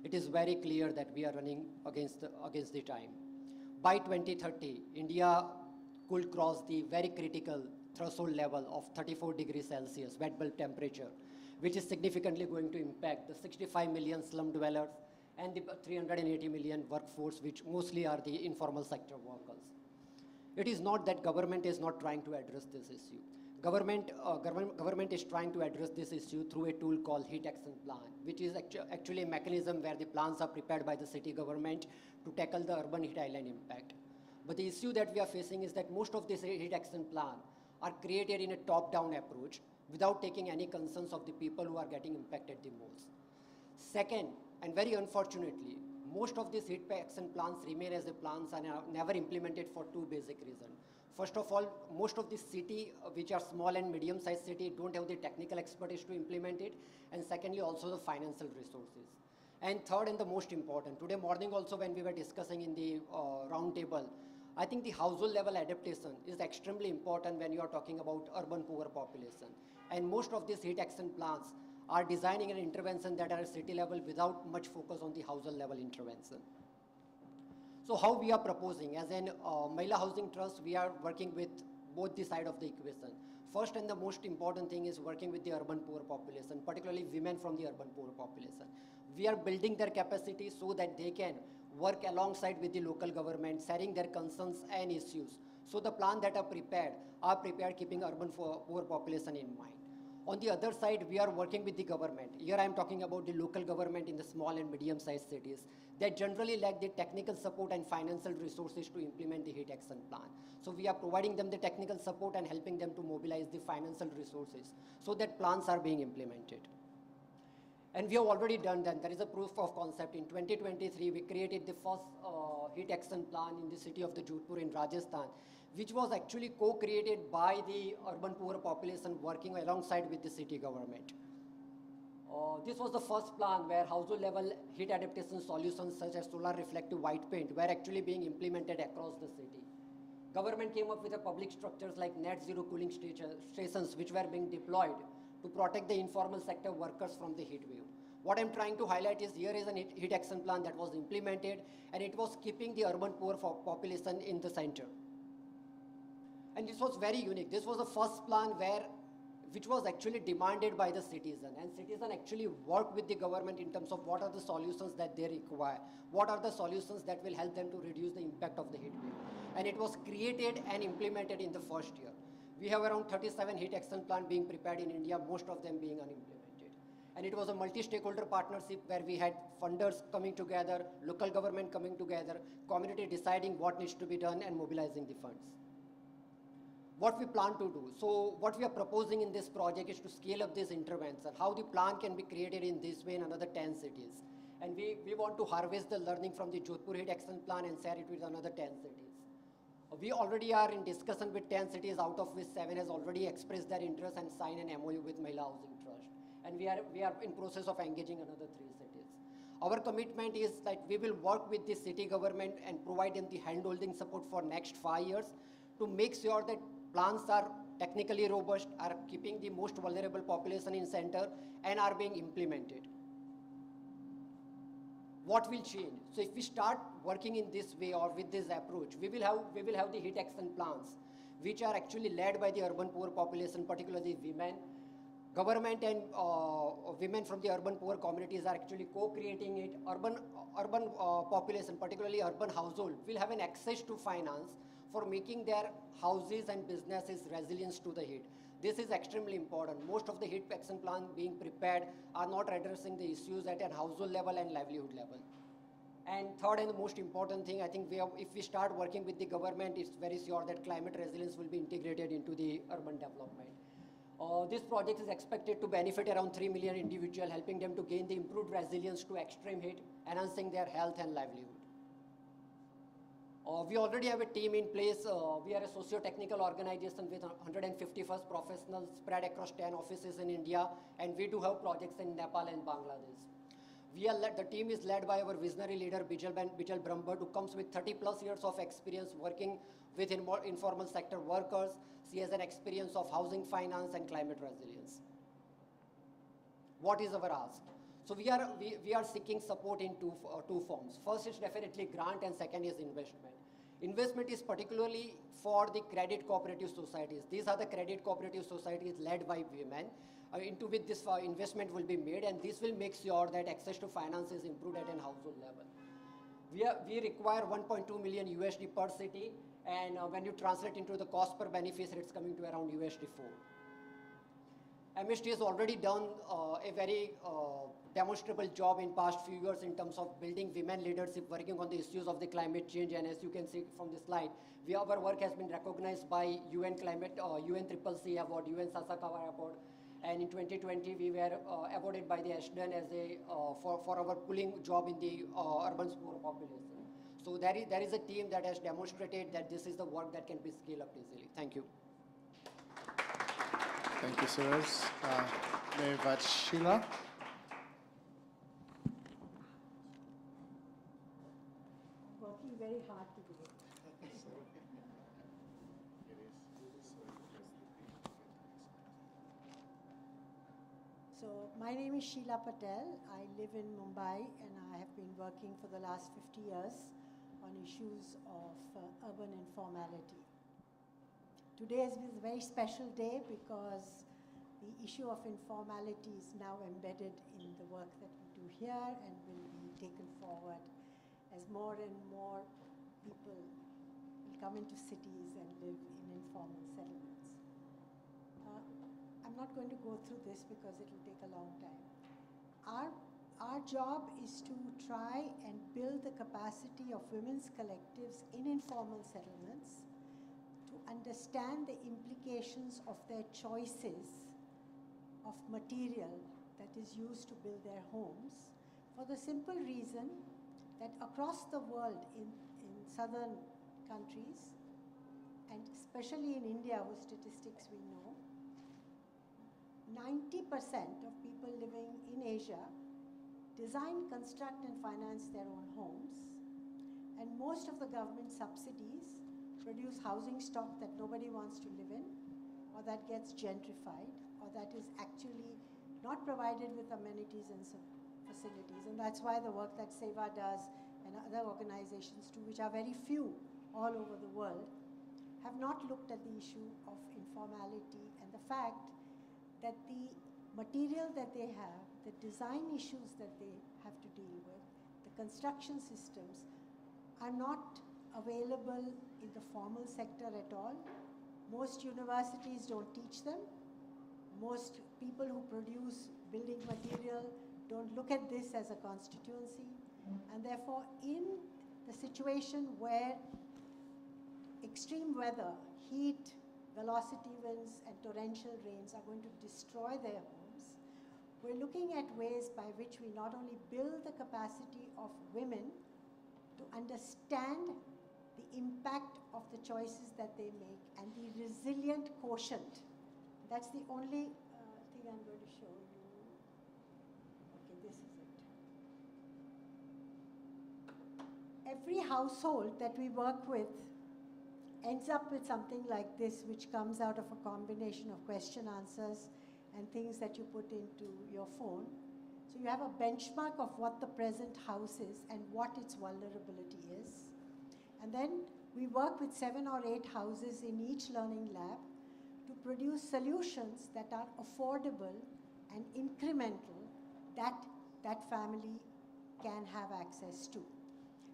it is very clear that we are running against the time. By 2030, India could cross the very critical threshold level of 34 degrees Celsius, wet bulb temperature, which is significantly going to impact the 65 million slum dwellers and the 380 million workforce, which mostly are the informal sector workers. It is not that government is not trying to address this issue. Government is trying to address this issue through a tool called Heat Action Plan, which is actually a mechanism where the plans are prepared by the city government to tackle the urban heat island impact. But the issue that we are facing is that most of these Heat Action Plan are created in a top-down approach without taking any concerns of the people who are getting impacted the most. Second, and very unfortunately, most of these heat action plans remain as the plans and are never implemented for 2 basic reasons. First of all, most of the city, which are small and medium-sized city, don't have the technical expertise to implement it. And secondly, also the financial resources. And third, and the most important, today morning also when we were discussing in the round table, I think the household level adaptation is extremely important when you are talking about urban poor population. And most of these heat action plans are designing an intervention that are at city level without much focus on the household level intervention. So how we are proposing, as an Mahila Housing Trust, we are working with both the side of the equation. First and the most important thing is working with the urban poor population, particularly women from the urban poor population. We are building their capacity so that they can work alongside with the local government, sharing their concerns and issues. So the plans that are prepared keeping urban poor population in mind. On the other side, we are working with the government. Here I am talking about the local government in the small and medium-sized cities that generally lack the technical support and financial resources to implement the heat action plan. So we are providing them the technical support and helping them to mobilize the financial resources so that plans are being implemented. And we have already done that. There is a proof of concept. In 2023, we created the first heat action plan in the city of the Jodhpur in Rajasthan, which was actually co-created by the urban poor population working alongside with the city government. This was the first plan where household level heat adaptation solutions such as solar reflective white paint were actually being implemented across the city. Government came up with a public structures like net zero cooling stations, which were being deployed to protect the informal sector workers from the heat wave. What I'm trying to highlight is here is a heat action plan that was implemented, and it was keeping the urban poor population in the center. And this was very unique. This was the first plan which was actually demanded by the citizen, and citizen actually worked with the government in terms of what are the solutions that they require, what are the solutions that will help them to reduce the impact of the heat wave. And it was created and implemented in the first year. We have around 37 heat action plans being prepared in India, most of them being unimplemented. And it was a multi-stakeholder partnership where we had funders coming together, local government coming together, community deciding what needs to be done and mobilizing the funds. What we plan to do. So what we are proposing in this project is to scale up this intervention, how the plan can be created in this way in another 10 cities. And we want to harvest the learning from the Jodhpur Heat Action Plan and share it with another 10 cities. We already are in discussion with 10 cities, out of which 7 has already expressed their interest and signed an MOU with Mahila Housing Trust. And we are in process of engaging another 3 cities. Our commitment is that we will work with the city government and provide them the hand-holding support for next 5 years to make sure that plans are technically robust, are keeping the most vulnerable population in center, and are being implemented. What will change? So if we start working in this way or with this approach, we will have the heat action plans, which are actually led by the urban poor population, particularly women. Government and women from the urban poor communities are actually co-creating it. Urban population, particularly urban household, will have an access to finance for making their houses and businesses resilient to the heat. This is extremely important. Most of the heat action plans being prepared are not addressing the issues at a household level and livelihood level. And third and the most important thing, I think if we start working with the government, it's very sure that climate resilience will be integrated into the urban development. This project is expected to benefit around 3 million individuals, helping them to gain the improved resilience to extreme heat, enhancing their health and livelihood. We already have a team in place. We are a socio-technical organization with 151 professionals spread across 10 offices in India, and we do have projects in Nepal and Bangladesh. The team is led by our visionary leader, Bijal Brahmbhatt, who comes with 30+ years of experience working with informal sector workers. She has an experience of housing finance and climate resilience. What is our ask? So we are seeking support in two forms. First is definitely grant, and second is investment. Investment is particularly for the credit cooperative societies. These are the credit cooperative societies led by women, into which this investment will be made, and this will make sure that access to finance is improved at a household level. We require 1.2 million USD per city, and when you translate into the cost per beneficiary, it's coming to around USD 4. MST has already done a very demonstrable job in past few years in terms of building women leadership, working on the issues of the climate change, and as you can see from the slide, our work has been recognized by UN CCC Award, UN Sasakawa Award, and in 2020 we were awarded by the Ashton as for our pulling job in the urban poor population. So there is a team that has demonstrated that this is the work that can be scaled up easily. Thank you. Thank you, Suraj. May I invite Sheila? Working very hard today. So my name is Sheila Patel. I live in Mumbai, and I have been working for the last 50 years on issues of urban informality. Today has been a very special day because the issue of informality is now embedded in the work that we do here and will be taken forward as more and more people will come into cities and live in informal settlements. I'm not going to go through this because it will take a long time. Our job is to try and build the capacity of women's collectives in informal settlements to understand the implications of their choices of material that is used to build their homes, for the simple reason that across the world in southern countries, and especially in India, whose statistics we know, 90% of people living in Asia design, construct, and finance their own homes, and most of the government subsidies produce housing stock that nobody wants to live in, or that gets gentrified, or that is actually not provided with amenities and facilities. And that's why the work that SEVA does and other organizations do, which are very few all over the world, have not looked at the issue of informality and the fact that the material that they have, the design issues that they have to deal with, the construction systems are not available in the formal sector at all. Most universities don't teach them. Most people who produce building material don't look at this as a constituency. And therefore, in the situation where extreme weather, heat, velocity winds, and torrential rains are going to destroy their homes, we're looking at ways by which we not only build the capacity of women to understand the impact of the choices that they make and the resilient quotient. That's the only thing I'm going to show you. Okay, this is it. Every household that we work with ends up with something like this, which comes out of a combination of question answers and things that you put into your phone. So you have a benchmark of what the present house is and what its vulnerability is. And then we work with 7 or 8 houses in each learning lab to produce solutions that are affordable and incremental that that family can have access to.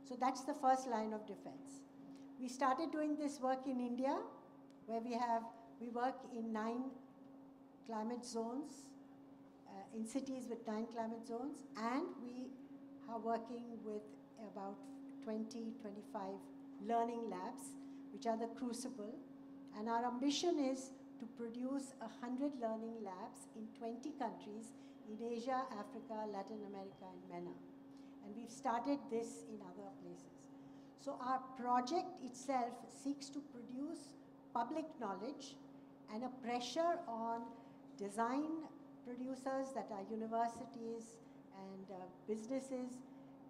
So that's the first line of defense. We started doing this work in India, where we work in 9 climate zones, in cities with 9 climate zones, and we are working with about 20, 25 learning labs, which are the crucible. And our ambition is to produce 100 learning labs in 20 countries in Asia, Africa, Latin America, and MENA. And we've started this in other places. So our project itself seeks to produce public knowledge and a pressure on design producers, that are universities and businesses,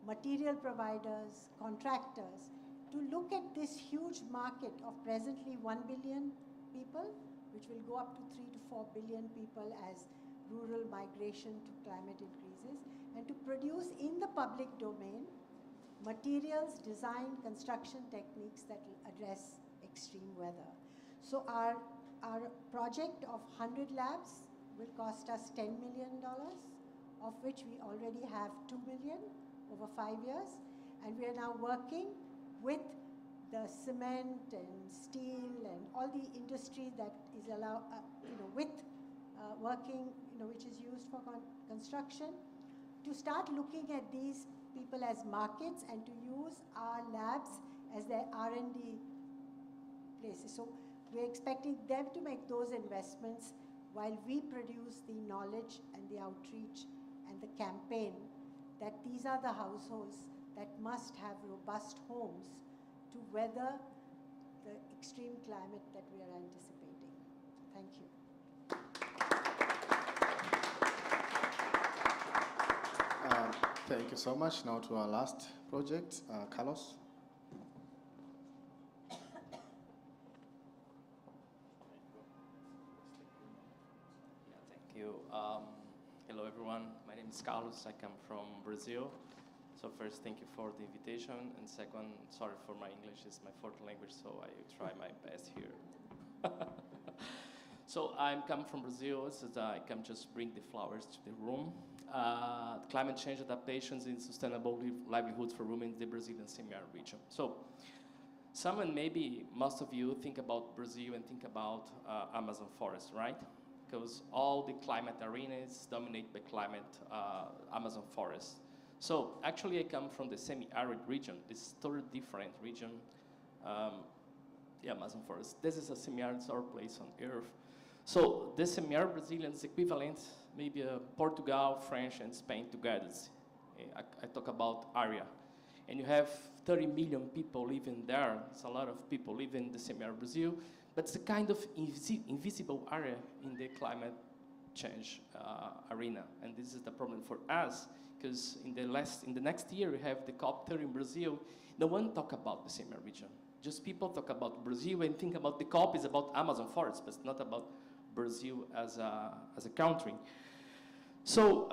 material providers, contractors, to look at this huge market of presently 1 billion people, which will go up to 3 to 4 billion people as rural migration to climate increases, and to produce in the public domain materials, design, construction techniques that will address extreme weather. So our project of 100 labs will cost us $10 million, of which we already have 2 million over 5 years. And we are now working with the cement and steel and all the industry that is working, which is used for construction, to start looking at these people as markets and to use our labs as their R&D places. So we're expecting them to make those investments while we produce the knowledge and the outreach and the campaign that these are the households that must have robust homes to weather the extreme climate that we are anticipating. Thank you. Thank you so much. Now to our last project, Carlos. Thank you. Hello, everyone. My name is Carlos. I come from Brazil. So first, thank you for the invitation. And second, sorry for my English. It's my fourth language, so I try my best here. So I come from Brazil. So I come just bring the flowers to the room. Climate change adaptations and sustainable livelihoods for women in the Brazilian semi-arid region. So some and maybe most of you think about Brazil and think about Amazon forest, right? Because all the climate arenas dominate by Amazon forest. So actually I come from the semi-arid region. This is totally different region. Amazon forest. This is a semi-arid our place on earth. So the semi-arid Brazilian is equivalent maybe Portugal, France, and Spain together. I talk about area. And you have 30 million people living there. It's a lot of people living in the semi-arid Brazil. But it's a kind of invisible area in the climate change arena. And this is the problem for us, because in the next year we have the COP30 in Brazil. No one talk about the semi-arid region. Just people talk about Brazil and think about the COP is about Amazon forest, but it's not about Brazil as a country. So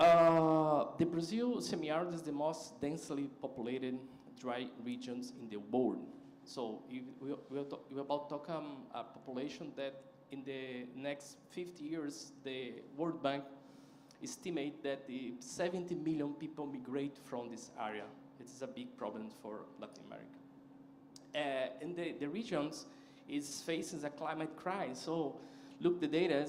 the Brazil semi-arid is the most densely populated dry regions in the world. So we're about to talk a population that in the next 50 years, the World Bank estimate that the 70 million people migrate from this area. It is a big problem for Latin America. And the regions is facing a climate crisis. So look, the data,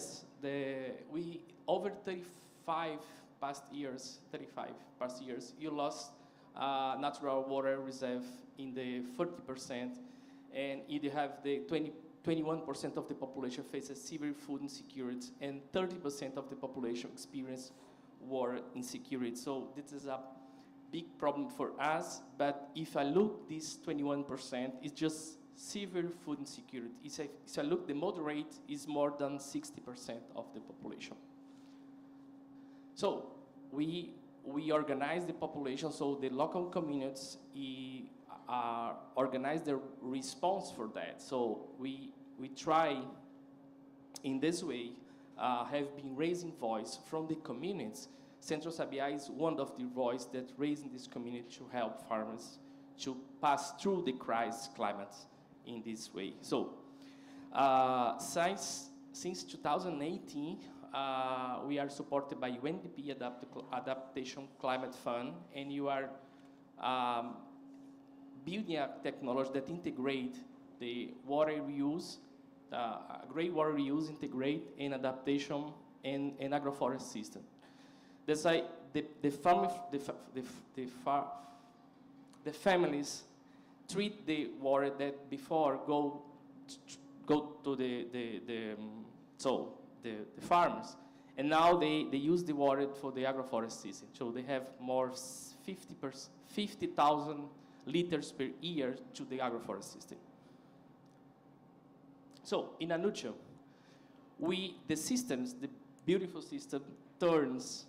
we over 35 past years, you lost natural water reserve in the 30%, and you have the 21% of the population faces severe food insecurity, and 30% of the population experience water insecurity. So this is a big problem for us, but if I look, this 21% is just severe food insecurity. If I look, the moderate is more than 60% of the population. So we organize the population, so the local communities organize their response for that. So we try, in this way, have been raising voice from the communities. Central Sabi is one of the voices that raising this community to help farmers to pass through the crisis climate in this way. So since 2018, we are supported by UNDP Adaptation Climate Fund, and you are building a technology that integrate the water reuse, great water reuse, integrate in adaptation and agroforest system. That's why the families treat the water that before go to the farmers, and now they use the water for the agroforest system. So they have more 50,000 liters per year to the agroforest system. So in a nutshell, the systems, the beautiful system turns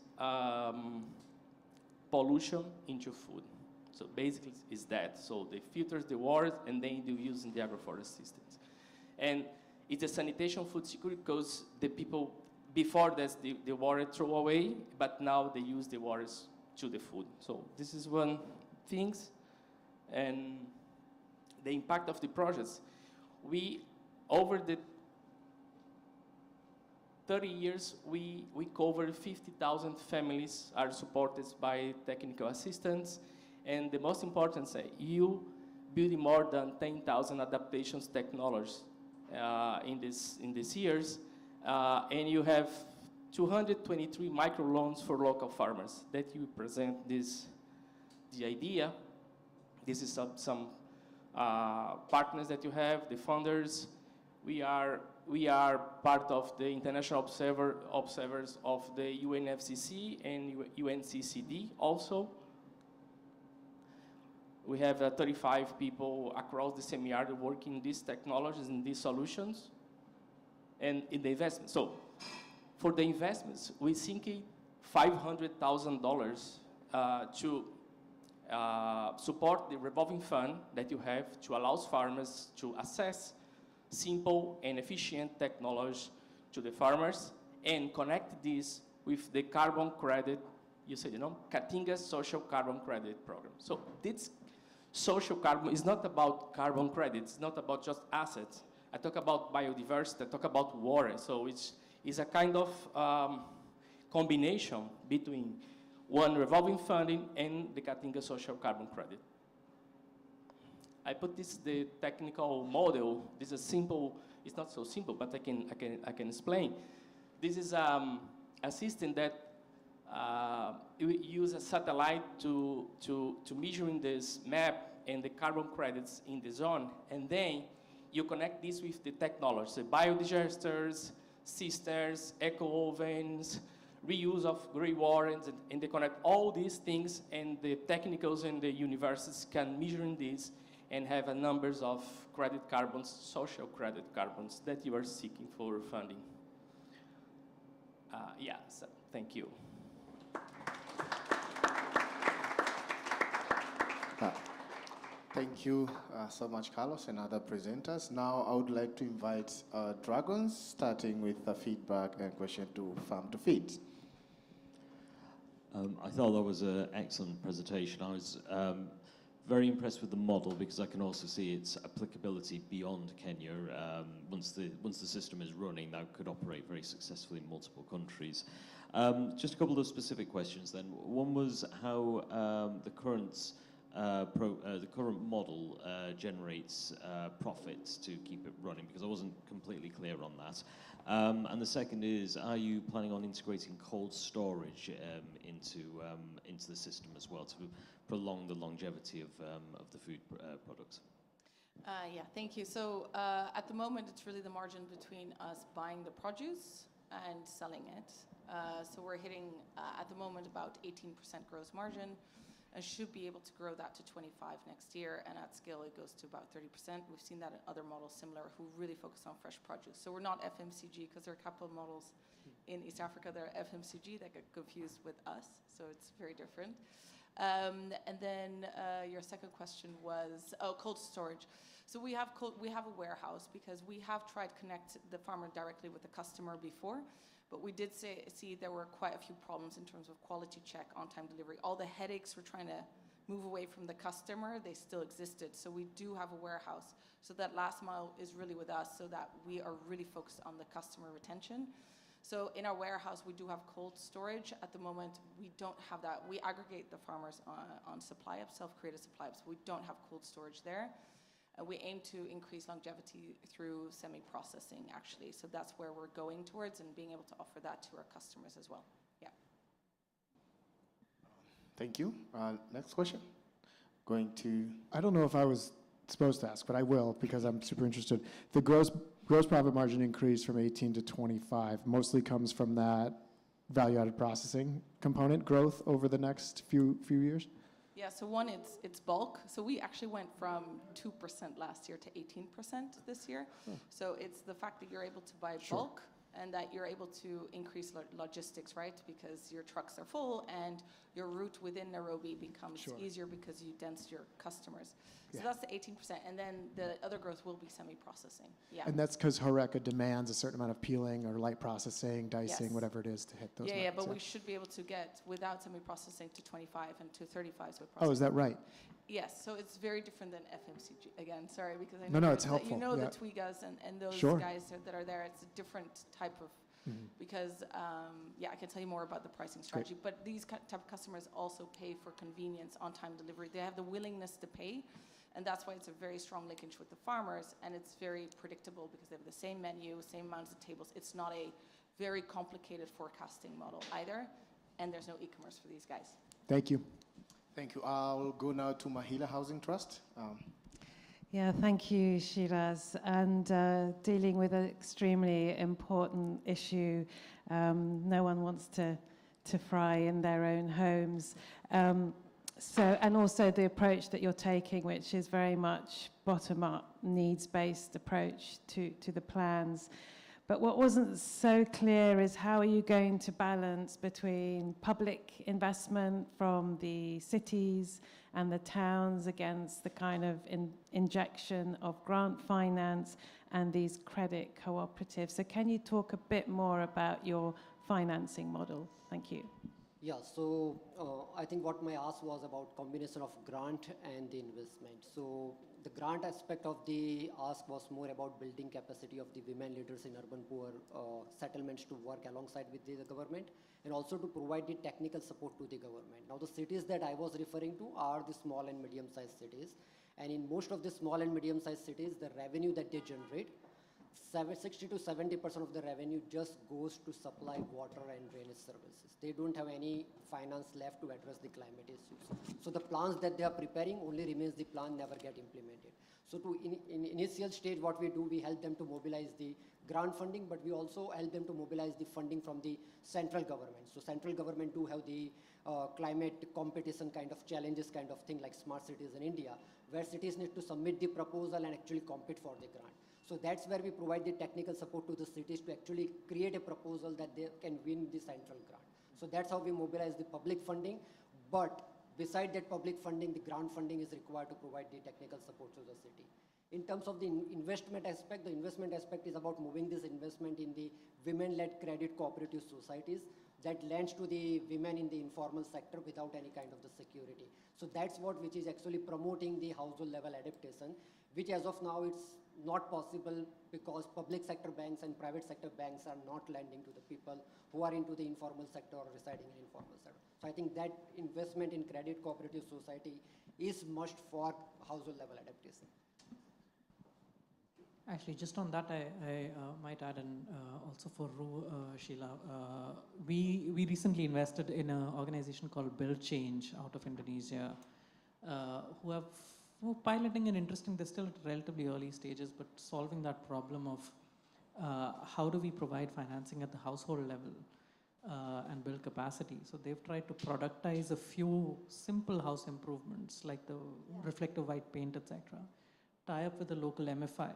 pollution into food. So basically it's that. So they filters the water and then they use in the agroforest systems. And it's a sanitation food security because the people, before that's the water throw away, but now they use the waters to the food. So this is one thing. And the impact of the projects. Over the 30 years, we covered 50,000 families are supported by technical assistance. And the most important thing, you building more than 10,000 adaptations technologies in these years. And you have 223 microloans for local farmers that you present the idea. This is some partners that you have, the funders. We are part of the international observers of the UNFCCC and UNCCD also. We have 35 people across the semi-arid working these technologies and these solutions. And in the investment, so for the investments, we think $500,000 to support the revolving fund that you have to allow farmers to access simple and efficient technology to the farmers and connect this with the carbon credit, you said, Caatinga's social carbon credit program. So this social carbon is not about carbon credits, it's not about just assets. I talk about biodiversity, I talk about water. So it's a kind of combination between one revolving funding and the Caatinga social carbon credit. I put the technical model. This is simple. It's not so simple, but I can explain. This is a system that we use a satellite to measuring this map and the carbon credits in the zone, and then you connect this with the technology, so biodigesters, cisterns, eco-ovens, reuse of gray water, and they connect all these things, and the technicals and the universities can measure this and have a numbers of credit carbons, social credit carbons that you are seeking for funding. So thank you. Thank you so much, Carlos, and other presenters. Now, I would like to invite Dragons, starting with the feedback and question to Farm to Feed. I thought that was an excellent presentation. I was very impressed with the model because I can also see its applicability beyond Kenya. Once the system is running, that could operate very successfully in multiple countries. Just a couple of specific questions then. One was how the current model generates profits to keep it running, because I wasn't completely clear on that. And the second is, are you planning on integrating cold storage into the system as well to prolong the longevity of the food products? Yeah, thank you. So at the moment, it's really the margin between us buying the produce and selling it. So we're hitting, at the moment, about 18% gross margin, and should be able to grow that to 25 next year, and at scale it goes to about 30%. We've seen that in other models similar who really focus on fresh produce. So we're not FMCG, because there are a couple of models in East Africa that are FMCG that get confused with us, so it's very different. And then your second question was, cold storage. So we have a warehouse, because we have tried to connect the farmer directly with the customer before, but we did see there were quite a few problems in terms of quality check, on-time delivery. All the headaches we're trying to move away from the customer, they still existed. So we do have a warehouse. So that last mile is really with us, so that we are really focused on the customer retention. So in our warehouse, we do have cold storage. At the moment, we don't have that. We aggregate the farmers on supply ups, self-created supply ups. We don't have cold storage there. We aim to increase longevity through semi-processing, actually. So that's where we're going towards, and being able to offer that to our customers as well. Yeah. Thank you. Next question. Going to... I don't know if I was supposed to ask, but I will, because I'm super interested. The gross profit margin increase from 18 to 25 mostly comes from that value-added processing component growth over the next few years? Yeah, so one, it's bulk. So we actually went from 2% last year to 18% this year. So it's the fact that you're able to buy bulk, and that you're able to increase logistics, right? Because your trucks are full, and your route within Nairobi becomes easier because you dense your customers. So that's the 18%, and then the other growth will be semi-processing. Yeah. And that's because Horeca demands a certain amount of peeling or light processing, dicing, whatever it is to hit those. Yeah, but we should be able to get, without semi-processing, to 25 and to 35 with processing. Oh, is that right? Yes, so it's very different than FMCG. Again, sorry, because I know it's helpful. You know the Twigas and those guys that are there. It's a different type of, because, I can tell you more about the pricing strategy. But these type of customers also pay for convenience, on-time delivery. They have the willingness to pay, and that's why it's a very strong linkage with the farmers, and it's very predictable because they have the same menu, same amounts of tables. It's not a very complicated forecasting model either, and there's no e-commerce for these guys. Thank you. Thank you. I'll go now to Mahila Housing Trust. Yeah, thank you, Shiraz. And dealing with an extremely important issue. No one wants to fry in their own homes. And also the approach that you're taking, which is very much bottom-up, needs-based approach to the plans. But what wasn't so clear is how are you going to balance between public investment from the cities and the towns against the kind of injection of grant finance and these credit cooperatives. So can you talk a bit more about your financing model? Thank you. Yeah, so I think what my ask was about combination of grant and the investment. So the grant aspect of the ask was more about building capacity of the women leaders in urban poor settlements to work alongside with the government, and also to provide the technical support to the government. Now the cities that I was referring to are the small and medium-sized cities, and in most of the small and medium-sized cities, the revenue that they generate, 60 to 70% of the revenue just goes to supply water and drainage services. They don't have any finance left to address the climate issues. So the plans that they are preparing only remains the plan, never get implemented. So in initial stage, what we do, we help them to mobilize the grant funding, but we also help them to mobilize the funding from the central government. So central government do have the climate competition kind of challenges kind of thing like smart cities in India, where cities need to submit the proposal and actually compete for the grant. So that's where we provide the technical support to the cities to actually create a proposal that they can win the central grant. So that's how we mobilize the public funding. But beside that public funding, the grant funding is required to provide the technical support to the city. In terms of the investment aspect, the investment aspect is about moving this investment in the women-led credit cooperative societies that lends to the women in the informal sector without any kind of the security. So that's what which is actually promoting the household level adaptation, which as of now it's not possible because public sector banks and private sector banks are not lending to the people who are into the informal sector or residing in informal sector. So I think that investment in credit cooperative society is must for household level adaptation. Actually, just on that, I might add, and also for Sheila, we recently invested in an organization called Build Change out of Indonesia, who are piloting an interesting, they're still at relatively early stages, but solving that problem of how do we provide financing at the household level and build capacity. So they've tried to productize a few simple house improvements like the reflective white paint, etc., tie up with the local MFI,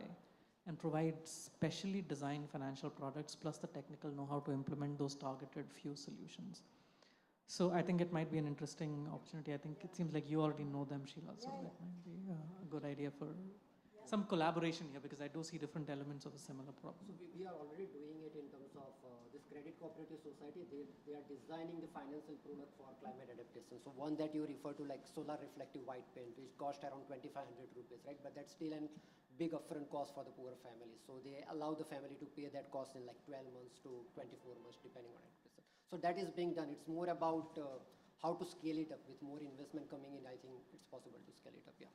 and provide specially designed financial products plus the technical know-how to implement those targeted few solutions. So I think it might be an interesting opportunity. I think it seems like you already know them, Sheila, so that might be a good idea for some collaboration here, because I do see different elements of a similar problem. So we are already doing it in terms of this credit cooperative society. They are designing the financial product for climate adaptation. So one that you refer to like solar reflective white paint, which cost around 2,500 rupees, right? But that's still a big upfront cost for the poor family. So they allow the family to pay that cost in like 12 months to 24 months, depending on it. So that is being done. It's more about how to scale it up. With more investment coming in, I think it's possible to scale it up, yeah.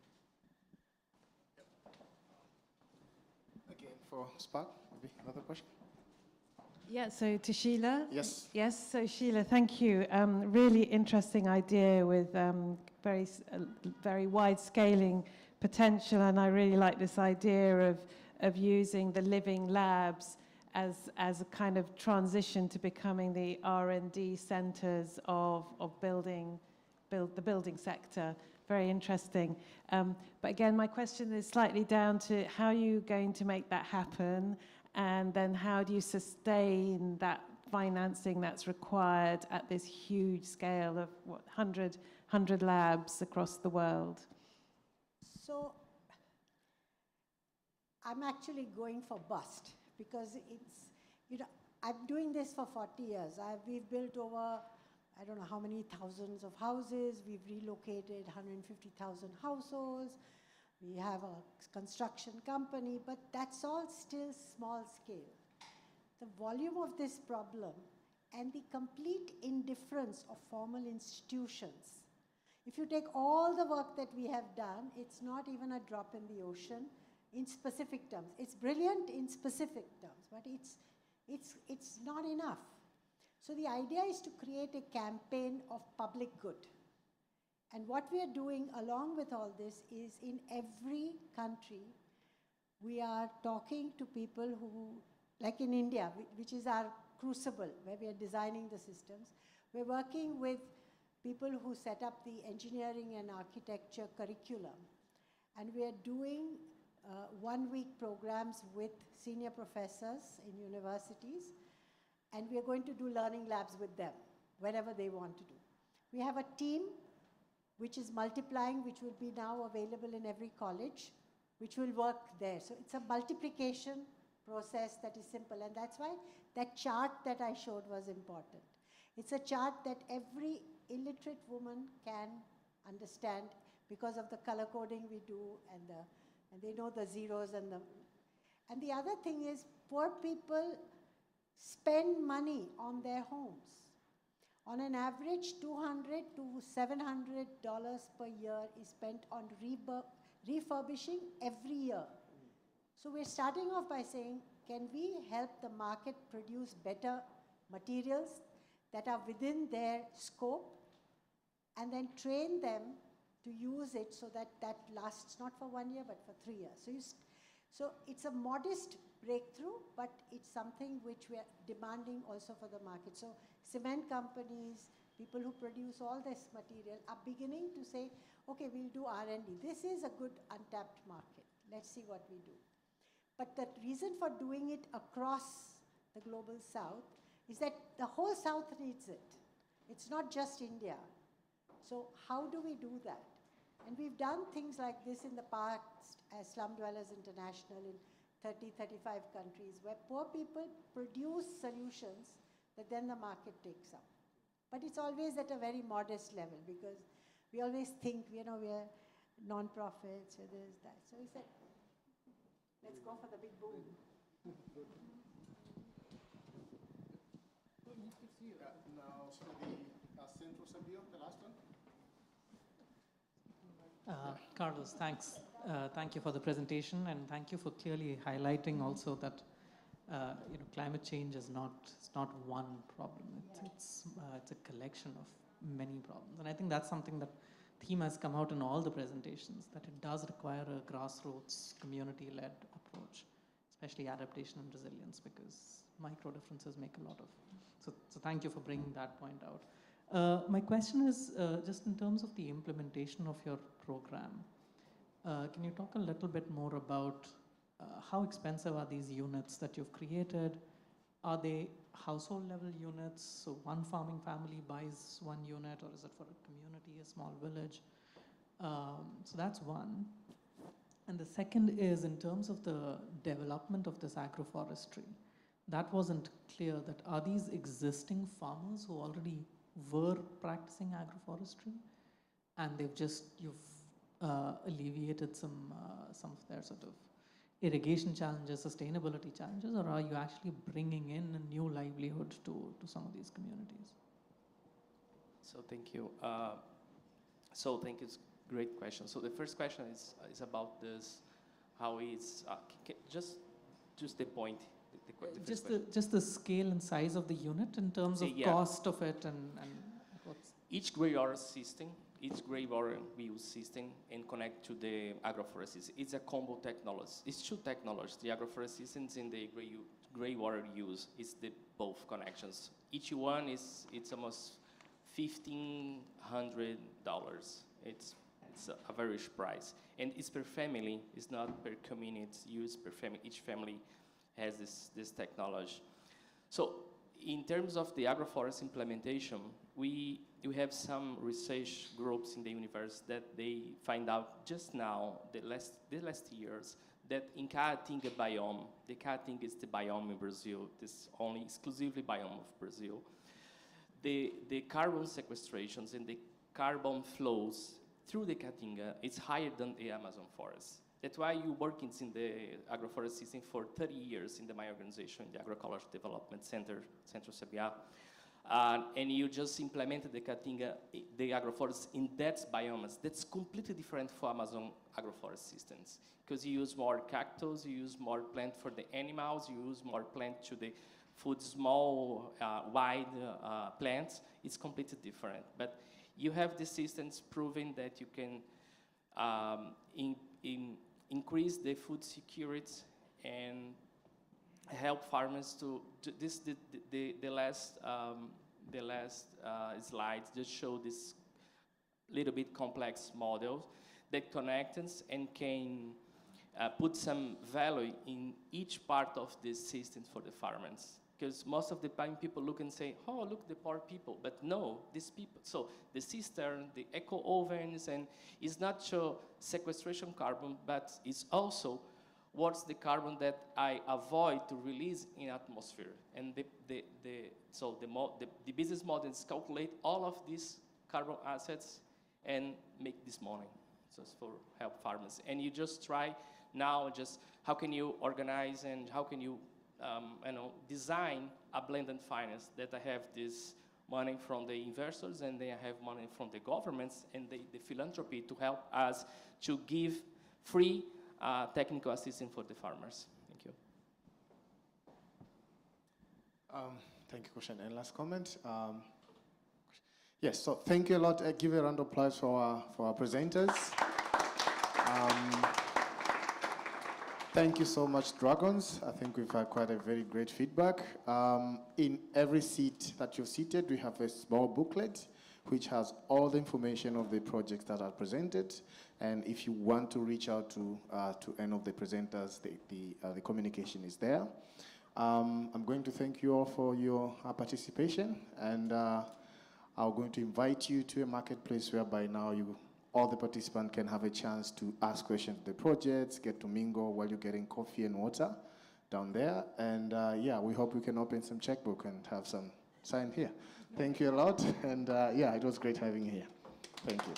Again, for Spark, maybe another question? Yeah, so to Sheila. Yes. Yes, so Sheila, thank you. Really interesting idea with very wide scaling potential, and I really like this idea of using the living labs as a kind of transition to becoming the R&D centers of the building sector. Very interesting. But again, my question is slightly down to how are you going to make that happen, and then how do you sustain that financing that's required at this huge scale of, 100 labs across the world? So I'm actually going for bust, because it's, I'm doing this for 40 years. We've built over, I don't know how many thousands of houses. We've relocated 150,000 households. We have a construction company, but that's all still small scale. The volume of this problem and the complete indifference of formal institutions. If you take all the work that we have done, it's not even a drop in the ocean in specific terms. It's brilliant in specific terms, but it's not enough. So the idea is to create a campaign of public good. And what we are doing along with all this is in every country, we are talking to people who, like in India, which is our crucible, where we are designing the systems. We're working with people who set up the engineering and architecture curriculum. And we are doing one-week programs with senior professors in universities. And we are going to do learning labs with them, wherever they want to do. We have a team which is multiplying, which will be now available in every college, which will work there. So it's a multiplication process that is simple. And that's why that chart that I showed was important. It's a chart that every illiterate woman can understand because of the color coding we do, and they know the zeros and the other thing is, poor people spend money on their homes. On an average, $200 to $700 per year is spent on refurbishing every year. So we're starting off by saying, can we help the market produce better materials that are within their scope, and then train them to use it so that that lasts not for 1 year, but for 3 years. So it's a modest breakthrough, but it's something which we are demanding also for the market. So cement companies, people who produce all this material are beginning to say, okay, we'll do R&D. This is a good untapped market. Let's see what we do. But the reason for doing it across the global south is that the whole south needs it. It's not just India. So how do we do that? And we've done things like this in the past as Slum Dwellers International in 30, 35 countries, where poor people produce solutions that then the market takes up. But it's always at a very modest level, because we always think, you know, we're non-profits, so there's that. So we said, let's go for the big boom. Now, so the central Sabi, the last one. Carlos, thanks. Thank you for the presentation, and thank you for clearly highlighting also that climate change is not one problem. It's a collection of many problems, and I think that's something that theme has come out in all the presentations, that it does require a grassroots, community-led approach, especially adaptation and resilience, because micro differences make a lot of. So thank you for bringing that point out. My question is just in terms of the implementation of your program. Can you talk a little bit more about how expensive are these units that you've created? Are they household level units? So one farming family buys one unit, or is it for a community, a small village? So that's one. And the second is in terms of the development of this agroforestry. That wasn't clear. That are these existing farmers who already were practicing agroforestry, and you've alleviated some of their sort of irrigation challenges, sustainability challenges, or are you actually bringing in a new livelihood to some of these communities? So thank you. It's a great question. So the first question is about this, how it's just the point. Just the scale and size of the unit in terms of cost of it and what's... Each gray water system, each gray water we use system and connect to the agroforest. It's a combo technology. It's two technologies, the agroforest systems and the gray water use. It's the both connections. Each one it's almost $1,500. It's a very rich price. And it's per family, it's not per community, it's used per family. Each family has this technology. So in terms of the agroforest implementation, we have some research groups in the university that they find out just now, the last years, that in Caatinga biome, the Caatinga is the biome in Brazil, this only exclusively biome of Brazil, the carbon sequestrations and the carbon flows through the Caatinga is higher than the Amazon forest. That's why you work in the agroforest system for 30 years in my organization, the Agroecology Development Center, Central Sabiá. And you just implemented the Caatinga, the agroforest in that biomes. That's completely different for Amazon agroforest systems, because you use more cactus, you use more plant for the animals, you use more plant to the food small, wide plants. It's completely different. But you have the systems proving that you can increase the food security and help farmers to the last slides just show this little bit complex model that connects and can put some value in each part of the systems for the farmers. Because most of the time people look and say, oh, look, the poor people. But no, these people, so the cistern, the eco ovens, and it's not just sequestration carbon, but it's also what's the carbon that I avoid to release in atmosphere. And the business models calculate all of these carbon assets and make this money, just for help farmers. And you just try now, just how can you organize and how can you design a blended finance that I have this money from the investors and then I have money from the governments and the philanthropy to help us to give free technical assistance for the farmers. Thank you. Thank you, question. And last comment. Yes, so thank you a lot. Give a round of applause for our presenters. Thank you so much, Dragons. I think we've had quite a very great feedback. In every seat that you've seated, we have a small booklet which has all the information of the projects that are presented. And if you want to reach out to any of the presenters, the communication is there. I'm going to thank you all for your participation. And I'm going to invite you to a marketplace whereby now all the participants can have a chance to ask questions to the projects, get to mingle while you're getting coffee and water down there. And yeah, we hope we can open some checkbook and have some sign here. Thank you a lot. And yeah, it was great having you here. Thank you.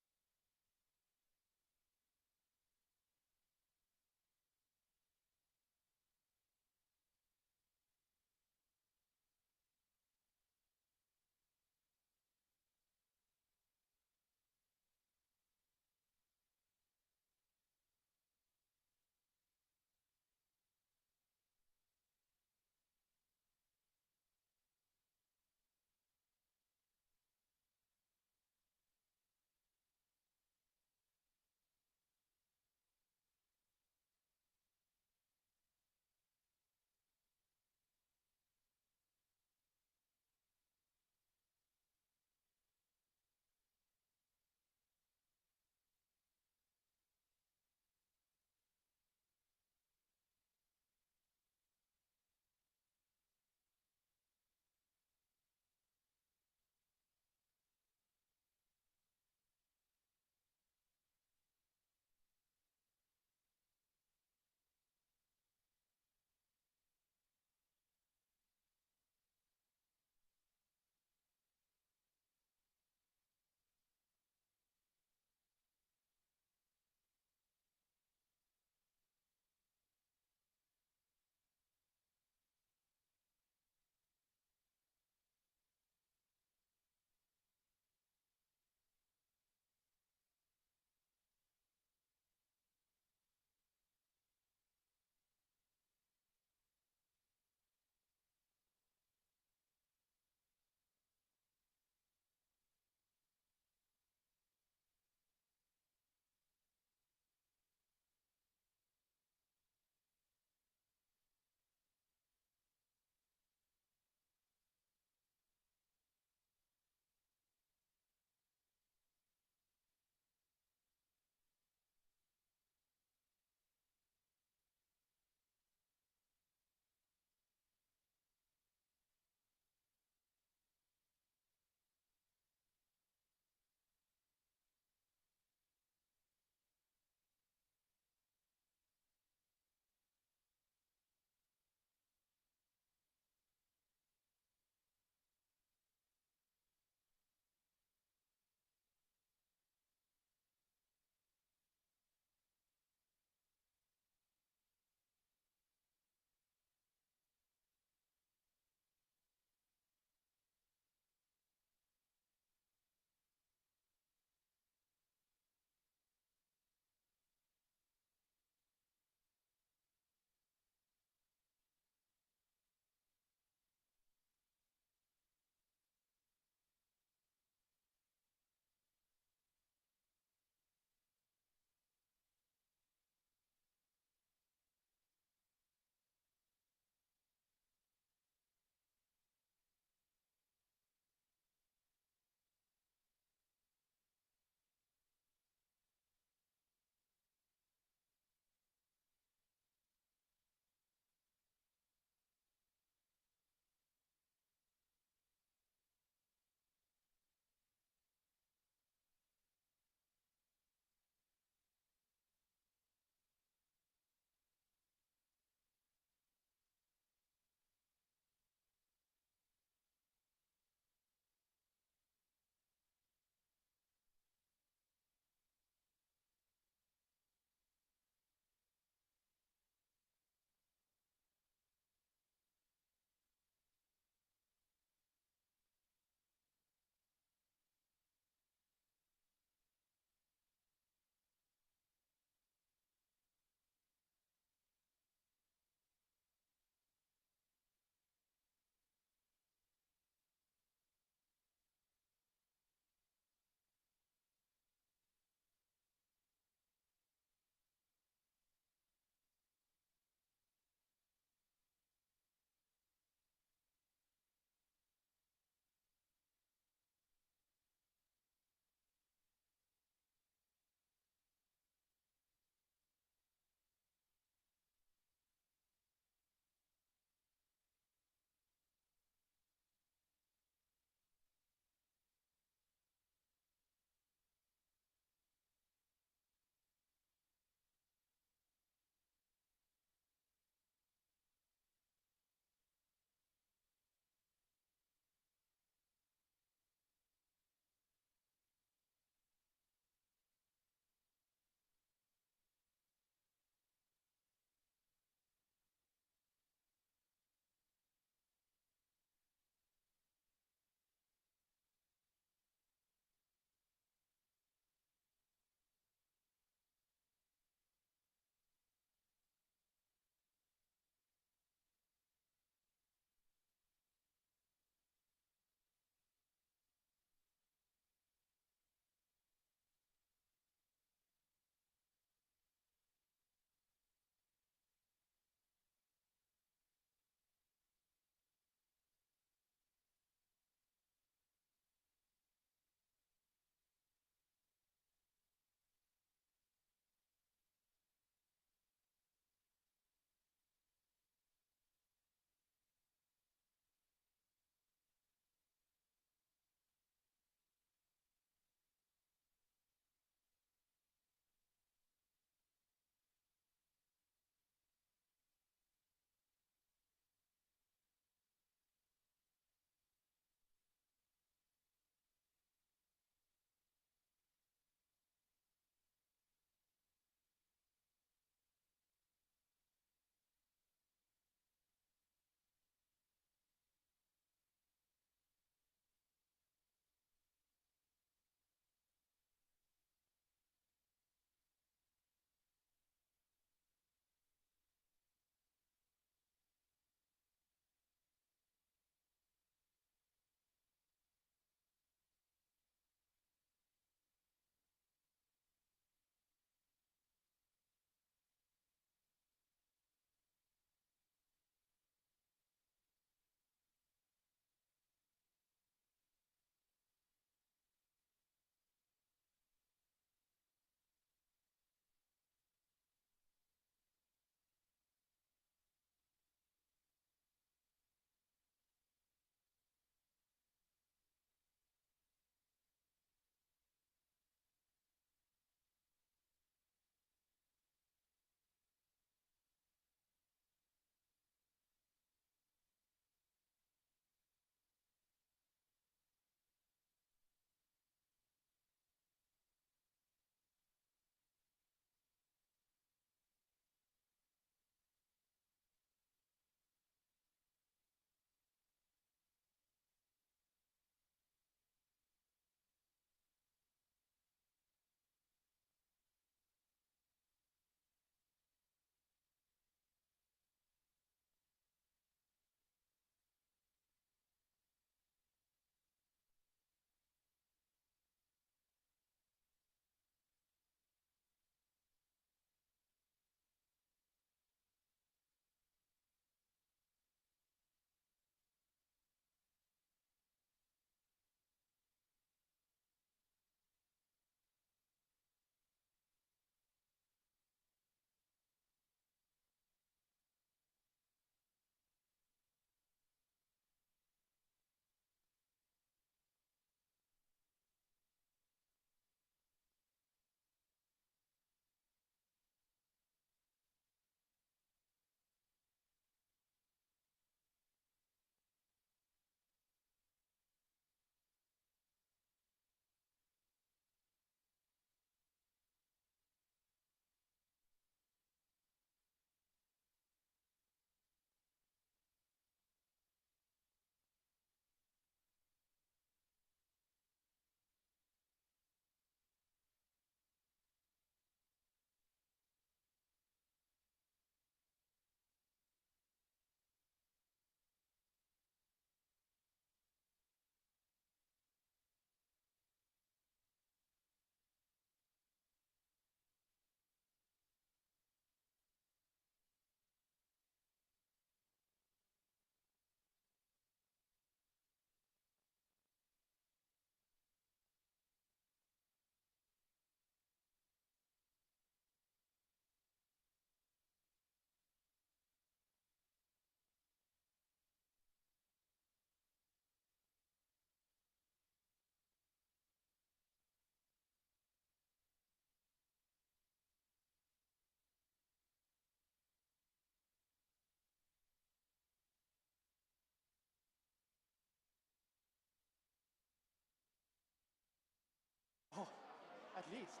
least.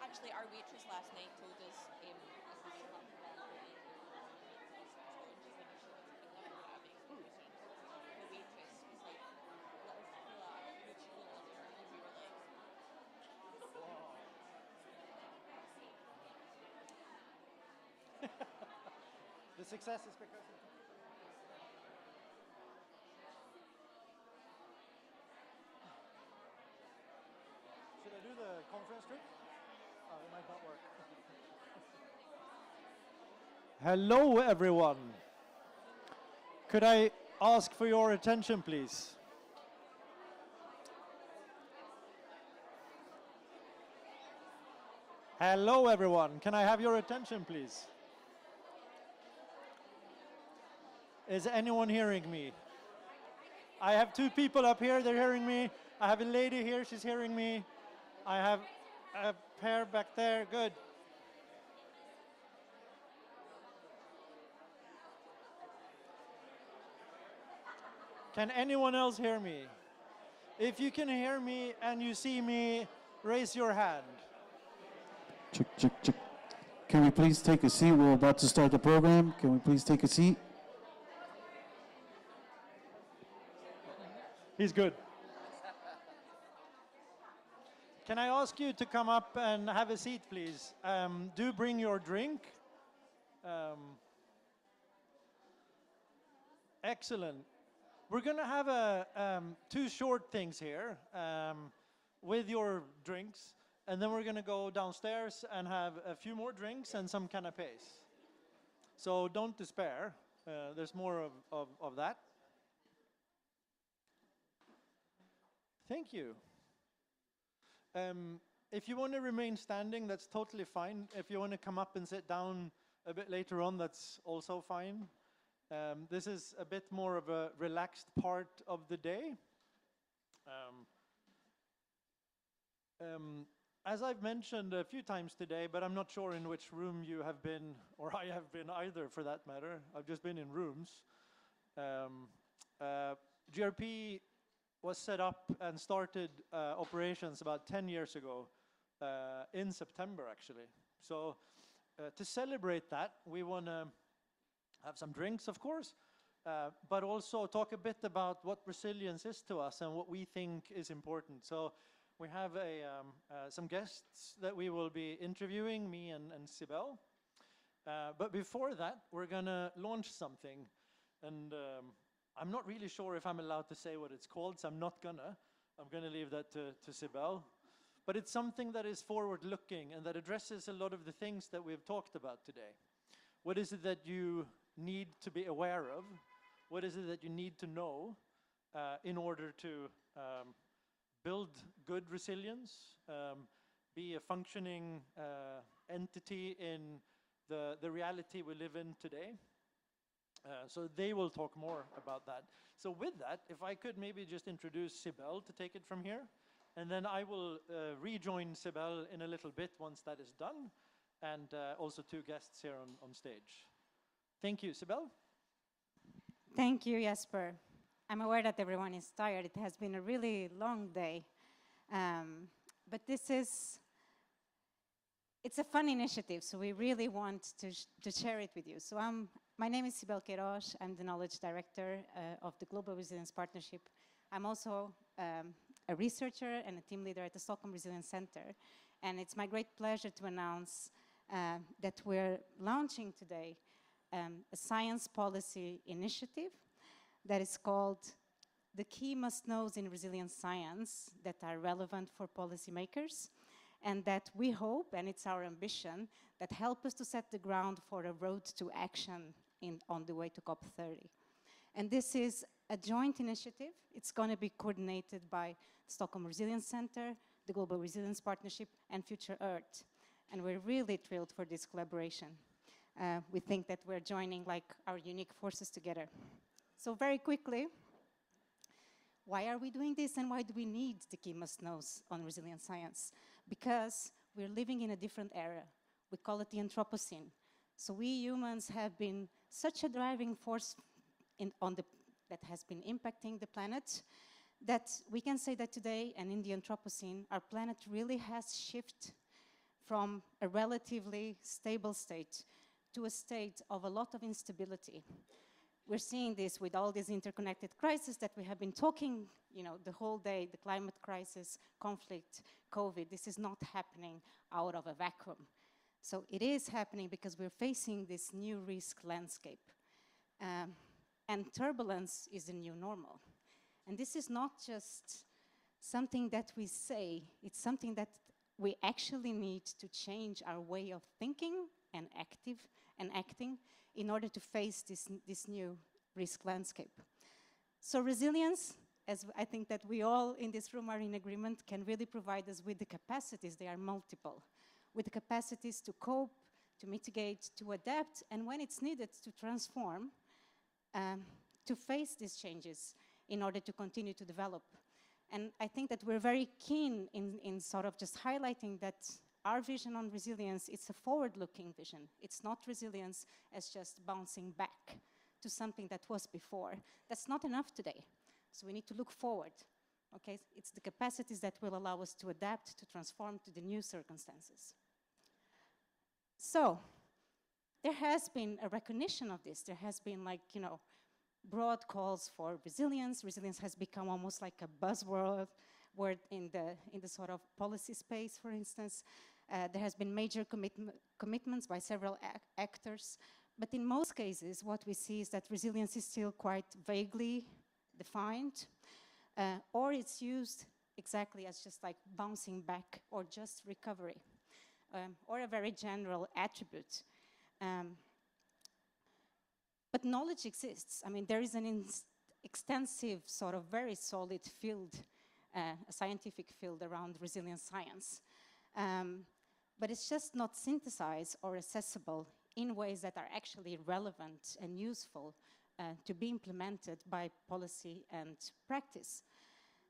Actually, our waitress last night told us the waitress was like, little fella, which little, and we were like, The success is because of Should I do the conference trick? Oh, it might not work. Hello, everyone. Could I ask for your attention, please? Hello, everyone. Can I have your attention, please? Is anyone hearing me? I have two people up here, they're hearing me. I have a lady here, she's hearing me. I have a pair back there, good. Can anyone else hear me? If you can hear me and you see me, raise your hand. Check, check, check. Can we please take a seat? We're about to start the program. Can we please take a seat? He's good. Can I ask you to come up and have a seat, please? Do bring your drink. Excellent. We're going to have two short things here with your drinks, and then we're going to go downstairs and have a few more drinks and some canapes. So don't despair. There's more of that. Thank you. If you want to remain standing, that's totally fine. If you want to come up and sit down a bit later on, that's also fine. This is a bit more of a relaxed part of the day. As I've mentioned a few times today, but I'm not sure in which room you have been, or I have been either for that matter. I've just been in rooms. GRP was set up and started operations about 10 years ago, in September actually. So to celebrate that, we want to have some drinks, of course, but also talk a bit about what resilience is to us and what we think is important. So we have some guests that we will be interviewing, me and Sibel. But before that, we're going to launch something. And I'm not really sure if I'm allowed to say what it's called, so I'm not gonna. I'm gonna leave that to Sibel. But it's something that is forward-looking and that addresses a lot of the things that we've talked about today. What is it that you need to be aware of? What is it that you need to know in order to build good resilience, be a functioning entity in the reality we live in today? So they will talk more about that. So with that, if I could maybe just introduce Sibel to take it from here, and then I will rejoin Sibel in a little bit once that is done, and also two guests here on stage. Thank you, Sibel. Thank you, Jesper. I'm aware that everyone is tired. It has been a really long day. But it's a fun initiative, so we really want to share it with you. So my name is Sibel Queiroz. I'm the Knowledge Director of the Global Resilience Partnership. I'm also a researcher and a team leader at the Stockholm Resilience Center. And it's my great pleasure to announce that we're launching today a science policy initiative that is called The Key Must-Knows in Resilience Science that are relevant for policymakers, and that we hope, and it's our ambition, that help us to set the ground for a road to action on the way to COP30. And this is a joint initiative. It's going to be coordinated by Stockholm Resilience Center, the Global Resilience Partnership, and Future Earth. And we're really thrilled for this collaboration. We think that we're joining like our unique forces together. So very quickly, why are we doing this and why do we need the key must-knows on resilience science? Because we're living in a different era. We call it the Anthropocene. So we humans have been such a driving force that has been impacting the planet that we can say that today, and in the Anthropocene, our planet really has shifted from a relatively stable state to a state of a lot of instability. We're seeing this with all these interconnected crises that we have been talking, the whole day, the climate crisis, conflict, COVID. This is not happening out of a vacuum. So it is happening because we're facing this new risk landscape. And turbulence is the new normal. And this is not just something that we say, it's something that we actually need to change our way of thinking and acting in order to face this new risk landscape. So resilience, as I think that we all in this room are in agreement, can really provide us with the capacities, they are multiple, with the capacities to cope, to mitigate, to adapt, and when it's needed, to transform, to face these changes in order to continue to develop. And I think that we're very keen in sort of just highlighting that our vision on resilience, it's a forward-looking vision. It's not resilience as just bouncing back to something that was before. That's not enough today. So we need to look forward, okay? It's the capacities that will allow us to adapt, to transform to the new circumstances. So there has been a recognition of this. There has been broad calls for resilience. Resilience has become almost like a buzzword word in the sort of policy space, for instance. There has been major commitments by several actors. But in most cases, what we see is that resilience is still quite vaguely defined, or it's used exactly as just like bouncing back or just recovery, or a very general attribute. But knowledge exists. I mean, there is an extensive, sort of very solid field, a scientific field around resilience science. But it's just not synthesized or accessible in ways that are actually relevant and useful to be implemented by policy and practice.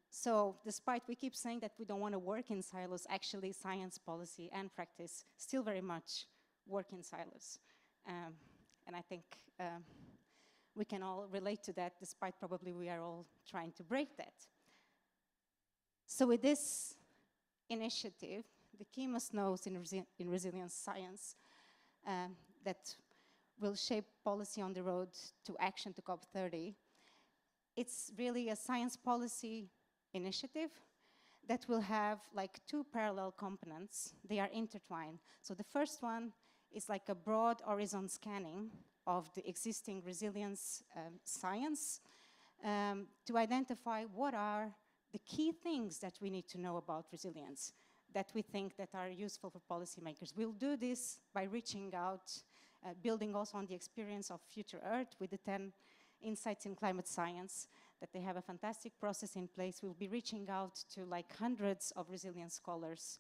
So despite we keep saying that we don't want to work in silos, actually science, policy, and practice still very much work in silos. And I think we can all relate to that, despite probably we are all trying to break that. So with this initiative, the key must-knows in resilience science that will shape policy on the road to action to COP30. It's really a science policy initiative that will have like two parallel components. They are intertwined. So the first one is like a broad horizon scanning of the existing resilience science to identify what are the key things that we need to know about resilience that we think that are useful for policymakers. We'll do this by reaching out, building also on the experience of Future Earth with the 10 insights in climate science, that they have a fantastic process in place. We'll be reaching out to like hundreds of resilience scholars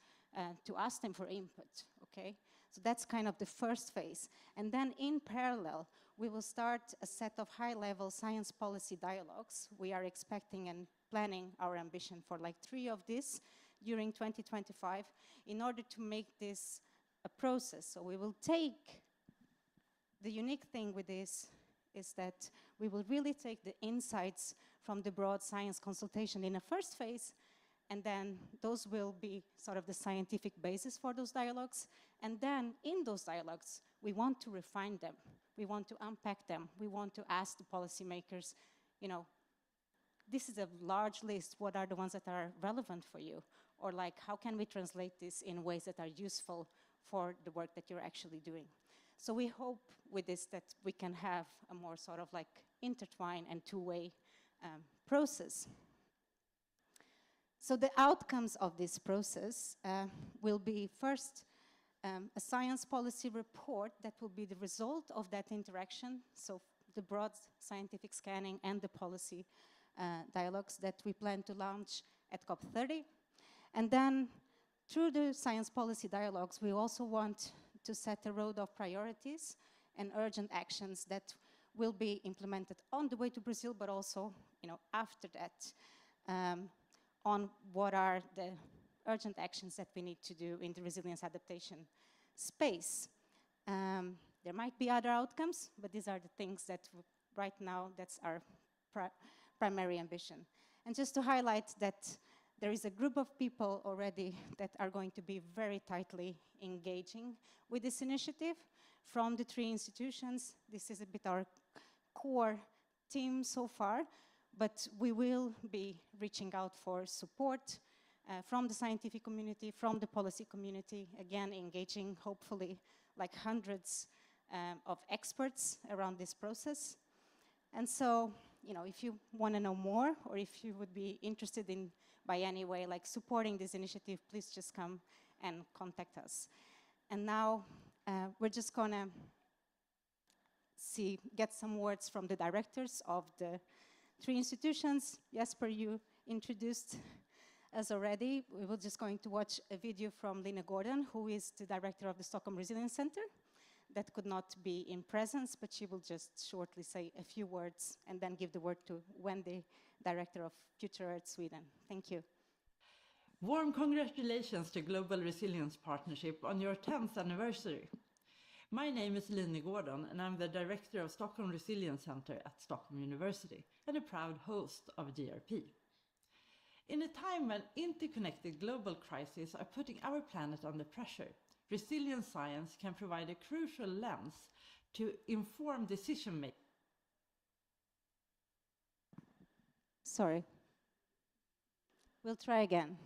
to ask them for input, okay? So that's kind of the first phase. And then in parallel, we will start a set of high-level science policy dialogues. We are expecting and planning our ambition for like 3 of these during 2025 in order to make this a process. So we will take, the unique thing with this is that we will really take the insights from the broad science consultation in a first phase, and then those will be sort of the scientific basis for those dialogues. And then in those dialogues, we want to refine them. We want to unpack them. We want to ask the policymakers, this is a large list. What are the ones that are relevant for you? Or like, how can we translate this in ways that are useful for the work that you're actually doing? So we hope with this that we can have a more sort of like intertwined and two-way process. So the outcomes of this process will be first a science policy report that will be the result of that interaction. So the broad scientific scanning and the policy dialogues that we plan to launch at COP30. And then through the science policy dialogues, we also want to set a road of priorities and urgent actions that will be implemented on the way to Brazil, but also, after that, on what are the urgent actions that we need to do in the resilience adaptation space. There might be other outcomes, but these are the things that right now, that's our primary ambition. And just to highlight that there is a group of people already that are going to be very tightly engaging with this initiative from the 3 institutions. This is a bit our core team so far, but we will be reaching out for support from the scientific community, from the policy community, again, engaging hopefully like hundreds of experts around this process. And so, you know, if you want to know more, or if you would be interested in, by any way, like supporting this initiative, please just come and contact us. And now we're just gonna get some words from the directors of the 3 institutions. Jesper, you introduced us already. We were just going to watch a video from Lina Gordon, who is the director of the Stockholm Resilience Center, that could not be in presence, but she will just shortly say a few words and then give the word to Wendy, director of Future Earth Sweden. Thank you. Warm congratulations to Global Resilience Partnership on your 10th anniversary. My name is Line Gordon, and I'm the director of Stockholm Resilience Center at Stockholm University and a proud host of GRP. In a time when interconnected global crises are putting our planet under pressure, resilient science can provide a crucial lens to inform decision-making. Sorry. We'll try again.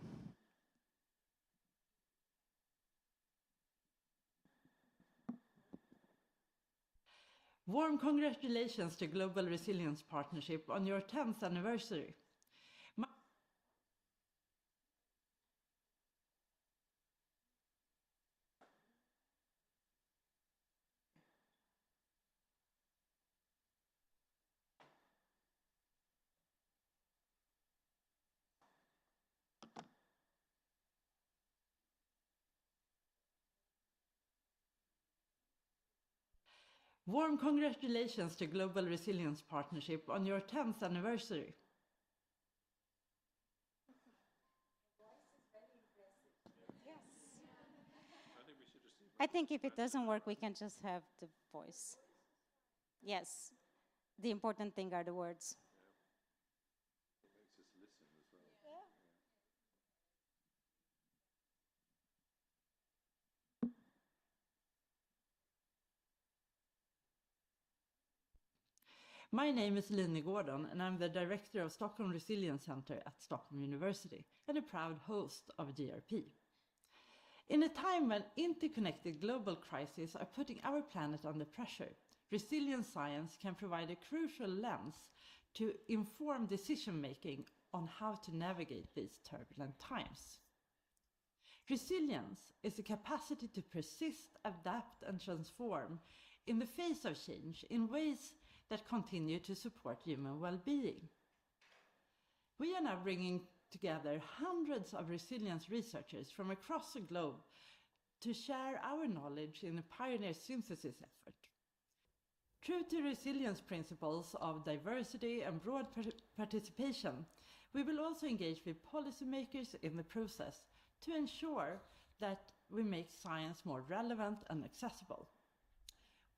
Warm congratulations to Global Resilience Partnership on your 10th anniversary. Warm congratulations to Global Resilience Partnership on your 10th anniversary. I think if it doesn't work, we can just have the voice. Yes, the important thing are the words. My name is Line Gordon, and I'm the director of Stockholm Resilience Center at Stockholm University and a proud host of GRP. In a time when interconnected global crises are putting our planet under pressure, resilient science can provide a crucial lens to inform decision-making on how to navigate these turbulent times. Resilience is the capacity to persist, adapt, and transform in the face of change in ways that continue to support human well-being. We are now bringing together hundreds of resilience researchers from across the globe to share our knowledge in a pioneer synthesis effort. True to resilience principles of diversity and broad participation, we will also engage with policymakers in the process to ensure that we make science more relevant and accessible.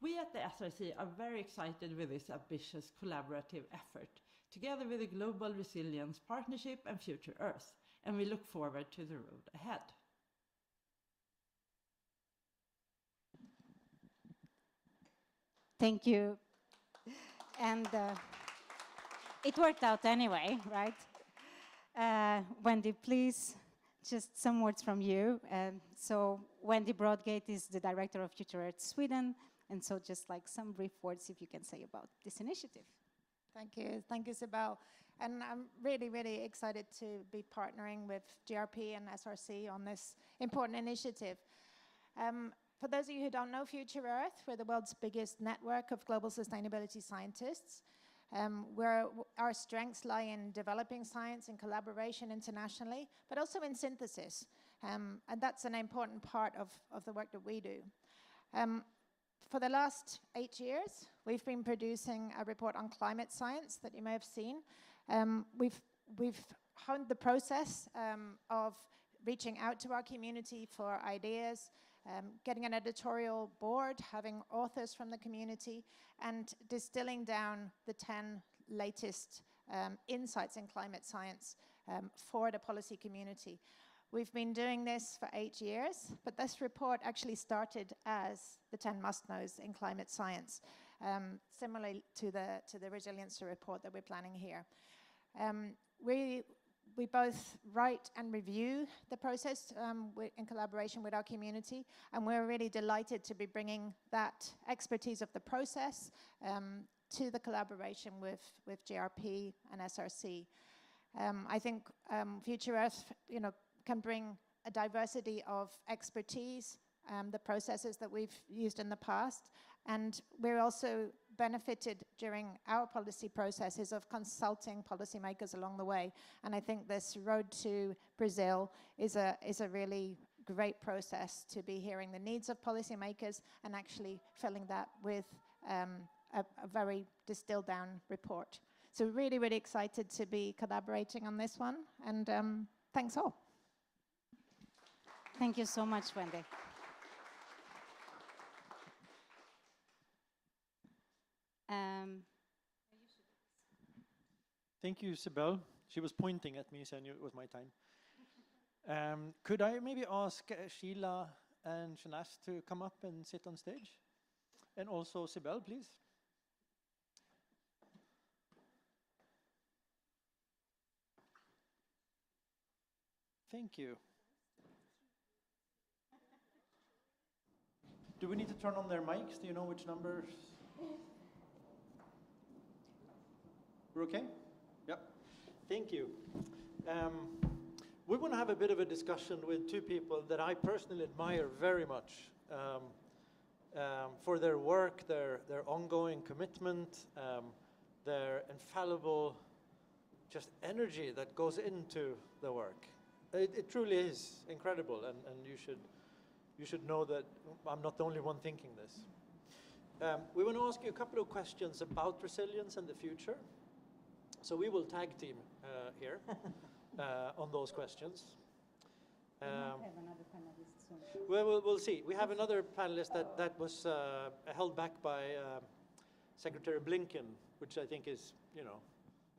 We at the SRC are very excited with this ambitious collaborative effort, together with the Global Resilience Partnership and Future Earth, and we look forward to the road ahead. Thank you. And it worked out anyway, right? Wendy, please, just some words from you. So Wendy Broadgate is the director of Future Earth Sweden, and so just like some brief words if you can say about this initiative. Thank you, Sibel. And I'm really, really excited to be partnering with GRP and SRC on this important initiative. For those of you who don't know Future Earth, we're the world's biggest network of global sustainability scientists. Our strengths lie in developing science and collaboration internationally, but also in synthesis. And that's an important part of the work that we do. For the last 8 years, we've been producing a report on climate science that you may have seen. We've honed the process of reaching out to our community for ideas, getting an editorial board, having authors from the community, and distilling down the 10 latest insights in climate science for the policy community. We've been doing this for 8 years, but this report actually started as the 10 must-knows in climate science, similarly to the resiliency report that we're planning here. We both write and review the process in collaboration with our community, and we're really delighted to be bringing that expertise of the process to the collaboration with GRP and SRC. I think Future Earth, can bring a diversity of expertise, the processes that we've used in the past, and we're also benefited during our policy processes of consulting policymakers along the way. And I think this road to Brazil is a really great process to be hearing the needs of policymakers and actually filling that with a very distilled down report. So really, really excited to be collaborating on this one, and thanks all. Thank you so much, Wendy. Thank you, Sibel. She was pointing at me, so I knew it was my time. Could I maybe ask Sheila and Shanaz to come up and sit on stage? And also Sibel, please. Thank you. Do we need to turn on their mics? Do you know which numbers? We're okay? Yep. Thank you. We want to have a bit of a discussion with two people that I personally admire very much for their work, their ongoing commitment, their infallible just energy that goes into the work. It truly is incredible, and you should know that I'm not the only one thinking this. We want to ask you a couple of questions about resilience and the future. So we will tag team here on those questions. We'll see. We have another panelist that was held back by Secretary Blinken, which I think is,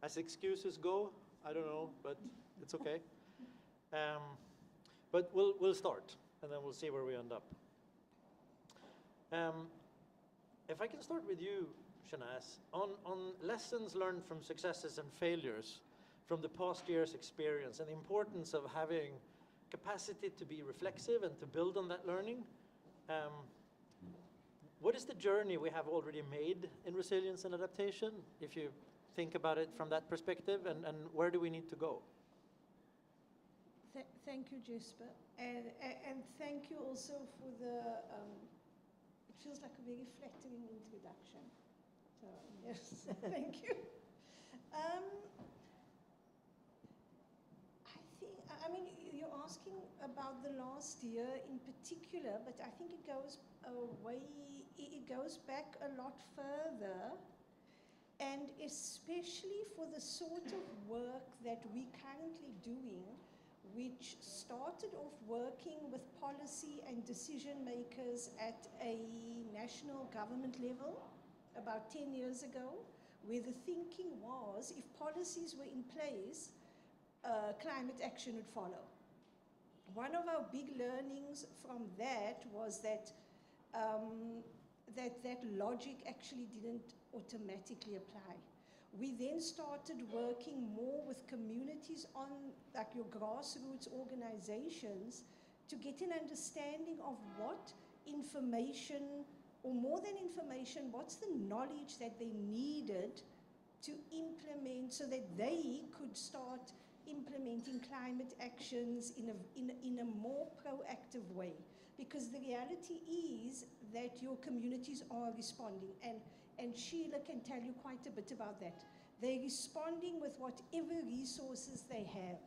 as excuses go, I don't know, but it's okay. But we'll start, and then we'll see where we end up. If I can start with you, Shanaz, on lessons learned from successes and failures from the past year's experience and the importance of having capacity to be reflexive and to build on that learning. What is the journey we have already made in resilience and adaptation, if you think about it from that perspective, and where do we need to go? Thank you, Jesper, and thank you also for the, it feels like a very flattering introduction. So, yes, thank you. I mean, you're asking about the last year in particular, but I think it goes back a lot further, and especially for the sort of work that we're currently doing, which started off working with policy and decision makers at a national government level about 10 years ago, where the thinking was if policies were in place, climate action would follow. One of our big learnings from that was that that logic actually didn't automatically apply. We then started working more with communities on, like your grassroots organizations, to get an understanding of what information, or more than information, what's the knowledge that they needed to implement so that they could start implementing climate actions in a more proactive way. Because the reality is that your communities are responding, and Sheila can tell you quite a bit about that. They're responding with whatever resources they have.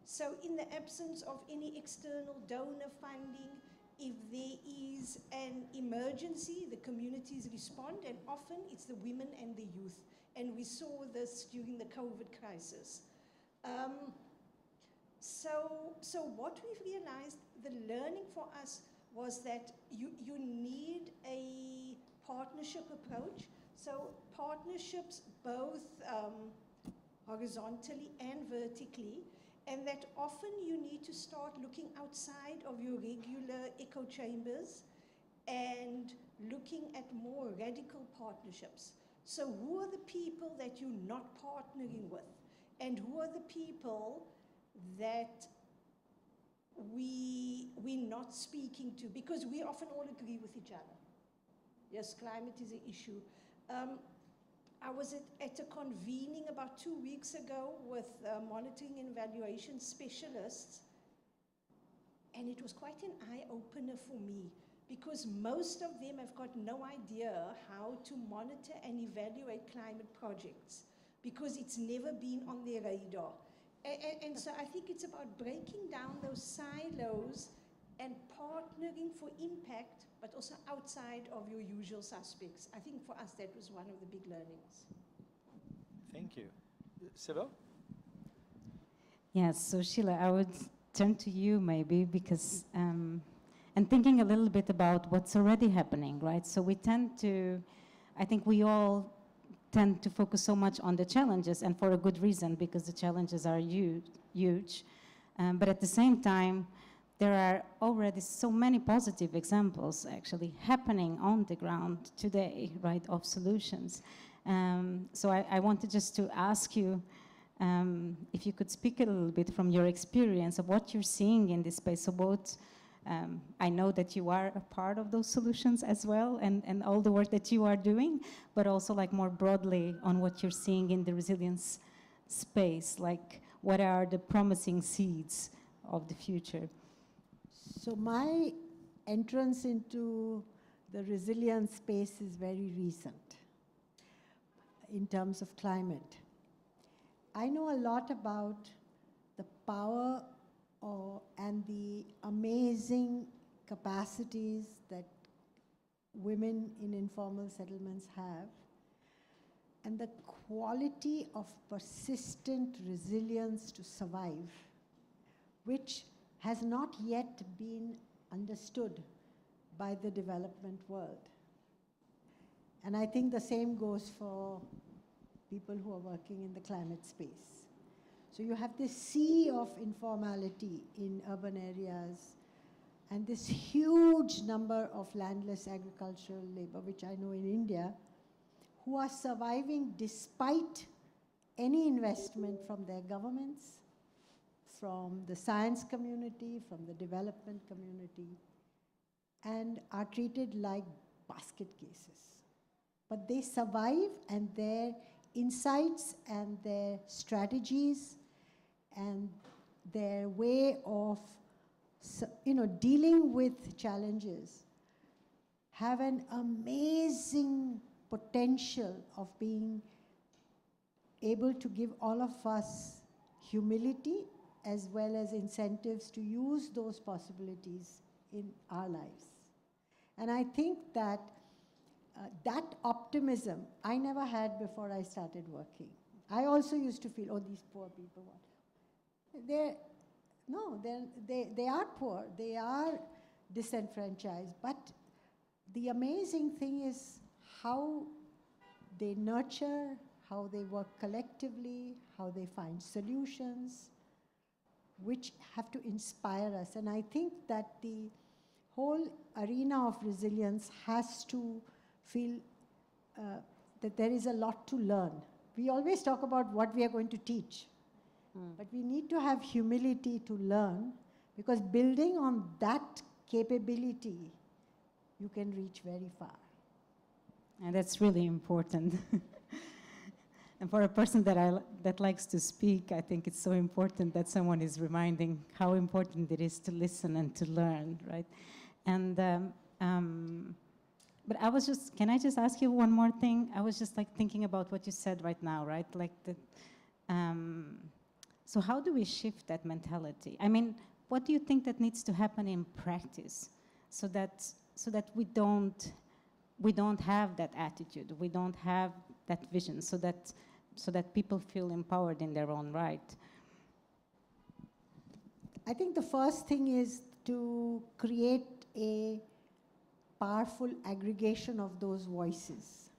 So in the absence of any external donor funding, if there is an emergency, the communities respond, and often it's the women and the youth. And we saw this during the COVID crisis. So what we've realized, the learning for us was that you need a partnership approach. So partnerships both horizontally and vertically, and that often you need to start looking outside of your regular echo chambers and looking at more radical partnerships. So who are the people that you're not partnering with? And who are the people that we're not speaking to? Because we often all agree with each other. Yes, climate is an issue. I was at a convening about 2 weeks ago with monitoring and evaluation specialists, and it was quite an eye-opener for me, because most of them have got no idea how to monitor and evaluate climate projects, because it's never been on their radar. And so I think it's about breaking down those silos and partnering for impact, but also outside of your usual suspects. I think for us that was one of the big learnings. Thank you. Sibyl? Yes, so Sheila, I would turn to you maybe because, and thinking a little bit about what's already happening, right? So we tend to, I think we all tend to focus so much on the challenges, and for a good reason, because the challenges are huge. But at the same time, there are already so many positive examples actually happening on the ground today, right, of solutions. So I wanted just to ask you if you could speak a little bit from your experience of what you're seeing in this space. So both, I know that you are a part of those solutions as well, and all the work that you are doing, but also like more broadly on what you're seeing in the resilience space, like what are the promising seeds of the future? So my entrance into the resilience space is very recent in terms of climate. I know a lot about the power and the amazing capacities that women in informal settlements have, and the quality of persistent resilience to survive, which has not yet been understood by the development world. And I think the same goes for people who are working in the climate space. So you have this sea of informality in urban areas and this huge number of landless agricultural labor, which I know in India, who are surviving despite any investment from their governments, from the science community, from the development community, and are treated like basket cases. But they survive, and their insights and their strategies and their way of dealing with challenges have an amazing potential of being able to give all of us humility as well as incentives to use those possibilities in our lives. And I think that that optimism I never had before I started working. I also used to feel, oh, these poor people, what? They are poor, they are disenfranchised, but the amazing thing is how they nurture, how they work collectively, how they find solutions, which have to inspire us. And I think that the whole arena of resilience has to feel that there is a lot to learn. We always talk about what we are going to teach, but we need to have humility to learn, because building on that capability, you can reach very far. And that's really important. And for a person that likes to speak, I think it's so important that someone is reminding how important it is to listen and to learn, right? And but I was just, can I just ask you one more thing? I was just like thinking about what you said right now, right? Like the, so how do we shift that mentality? I mean, what do you think that needs to happen in practice so that we don't have that attitude, we don't have that vision, so that people feel empowered in their own right? I think the first thing is to create a powerful aggregation of those voices.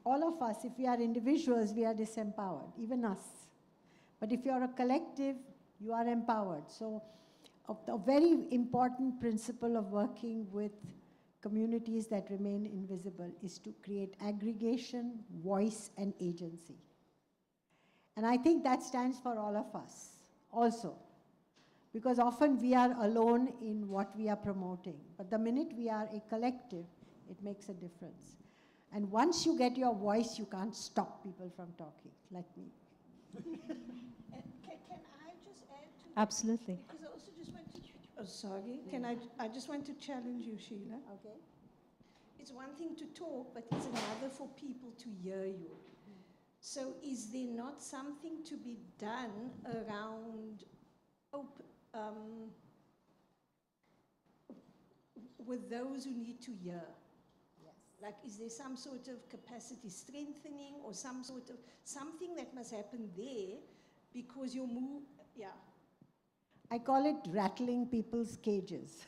all of us, if we are individuals, we are disempowered, even us. But if you're a collective, you are empowered. So a very important principle of working with communities that remain invisible is to create aggregation, voice, and agency. And I think that stands for all of us also. Because often we are alone in what we are promoting. But the minute we are a collective, it makes a difference. And once you get your voice, you can't stop people from talking, like me. Can I just add to that? Absolutely. Because I also just want to, oh, sorry, I just want to challenge you, Sheila. Okay. It's one thing to talk, but it's another for people to hear you. So is there not something to be done around with those who need to hear? Yes. Like, is there some sort of capacity strengthening or some sort of something that must happen there because you move, yeah. I call it rattling people's cages.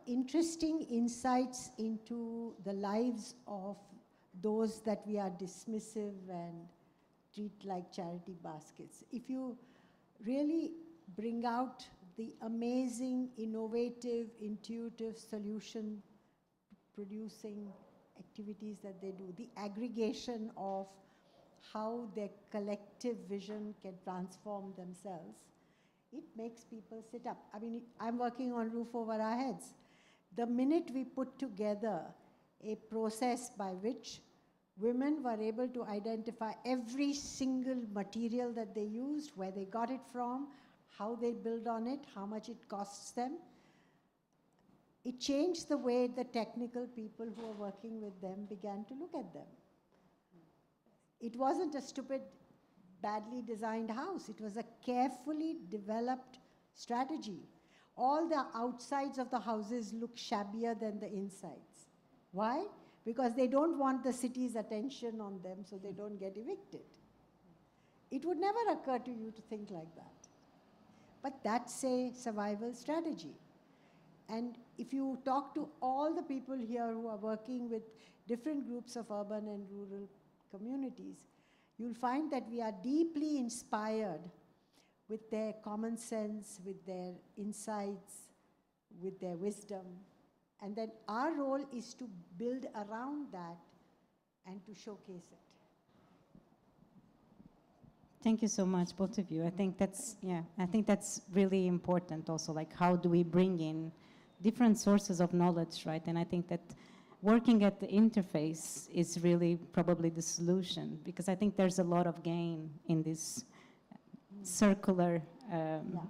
Interesting insights into the lives of those that we are dismissive and treat like charity baskets. If you really bring out the amazing, innovative, intuitive solution producing activities that they do, the aggregation of how their collective vision can transform themselves, it makes people sit up. I mean, I'm working on Roof Over Our Heads. The minute we put together a process by which women were able to identify every single material that they used, where they got it from, how they build on it, how much it costs them, it changed the way the technical people who were working with them began to look at them. It wasn't a stupid, badly designed house. It was a carefully developed strategy. All the outsides of the houses look shabbier than the insides. Why? Because they don't want the city's attention on them, so they don't get evicted. It would never occur to you to think like that. But that's a survival strategy. And if you talk to all the people here who are working with different groups of urban and rural communities, you'll find that we are deeply inspired with their common sense, with their insights, with their wisdom. And then our role is to build around that and to showcase it. Thank you so much, both of you. I think that's really important also, like how do we bring in different sources of knowledge, right? And I think that working at the interface is really probably the solution, because I think there's a lot of gain in this circular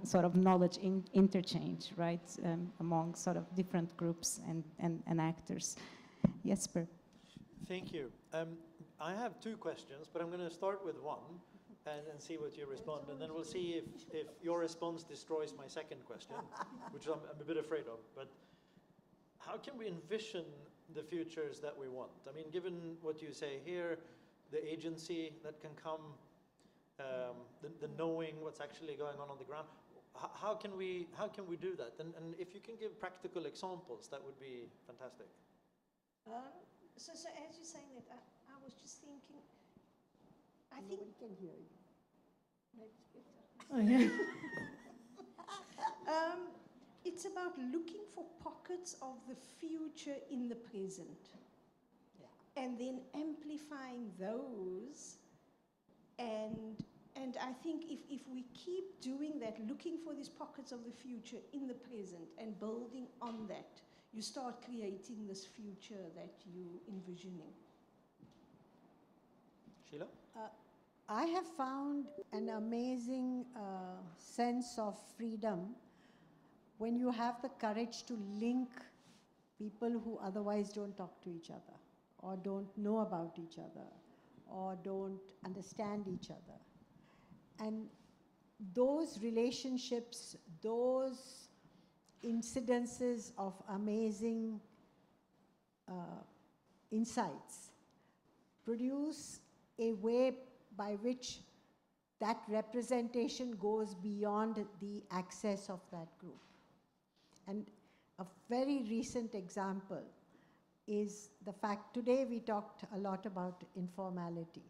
sort of knowledge interchange, right, among sort of different groups and actors. Jesper. Thank you. I have two questions, but I'm going to start with one and see what you respond, and then we'll see if your response destroys my second question, which I'm a bit afraid of. But how can we envision the futures that we want? I mean, given what you say here, the agency that can come, the knowing what's actually going on the ground, how can we do that? And if you can give practical examples, that would be fantastic. So as you're saying that, I was just thinking, I think... Nobody can hear you. Oh, yeah. It's about looking for pockets of the future in the present. Yeah. And then amplifying those. And I think if we keep doing that, looking for these pockets of the future in the present and building on that, you start creating this future that you're envisioning. Sheila? I have found an amazing sense of freedom when you have the courage to link people who otherwise don't talk to each other, or don't know about each other, or don't understand each other. And those relationships, those incidences of amazing insights produce a way by which that representation goes beyond the access of that group. And a very recent example, is the fact, today we talked a lot about informality.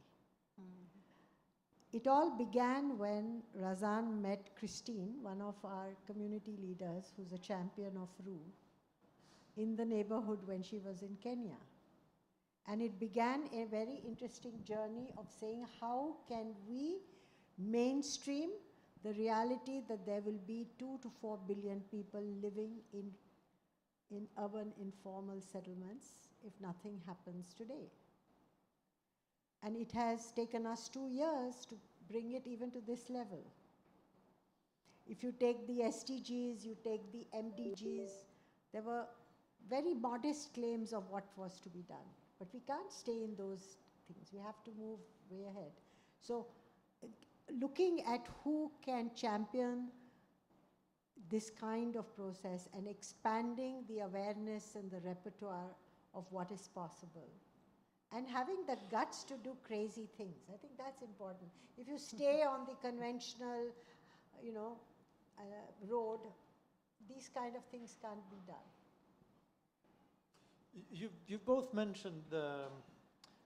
It all began when Razan met Christine, one of our community leaders who's a champion of RU, in the neighborhood when she was in Kenya. And it began a very interesting journey of saying, how can we mainstream the reality that there will be 2 to 4 billion people living in urban informal settlements if nothing happens today. And it has taken us 2 years to bring it even to this level. If you take the SDGs, you take the MDGs, there were very modest claims of what was to be done. But we can't stay in those things. We have to move way ahead. So looking at who can champion this kind of process and expanding the awareness and the repertoire of what is possible. And having the guts to do crazy things. I think that's important. If you stay on the conventional, road, these kind of things can't be done. You've both mentioned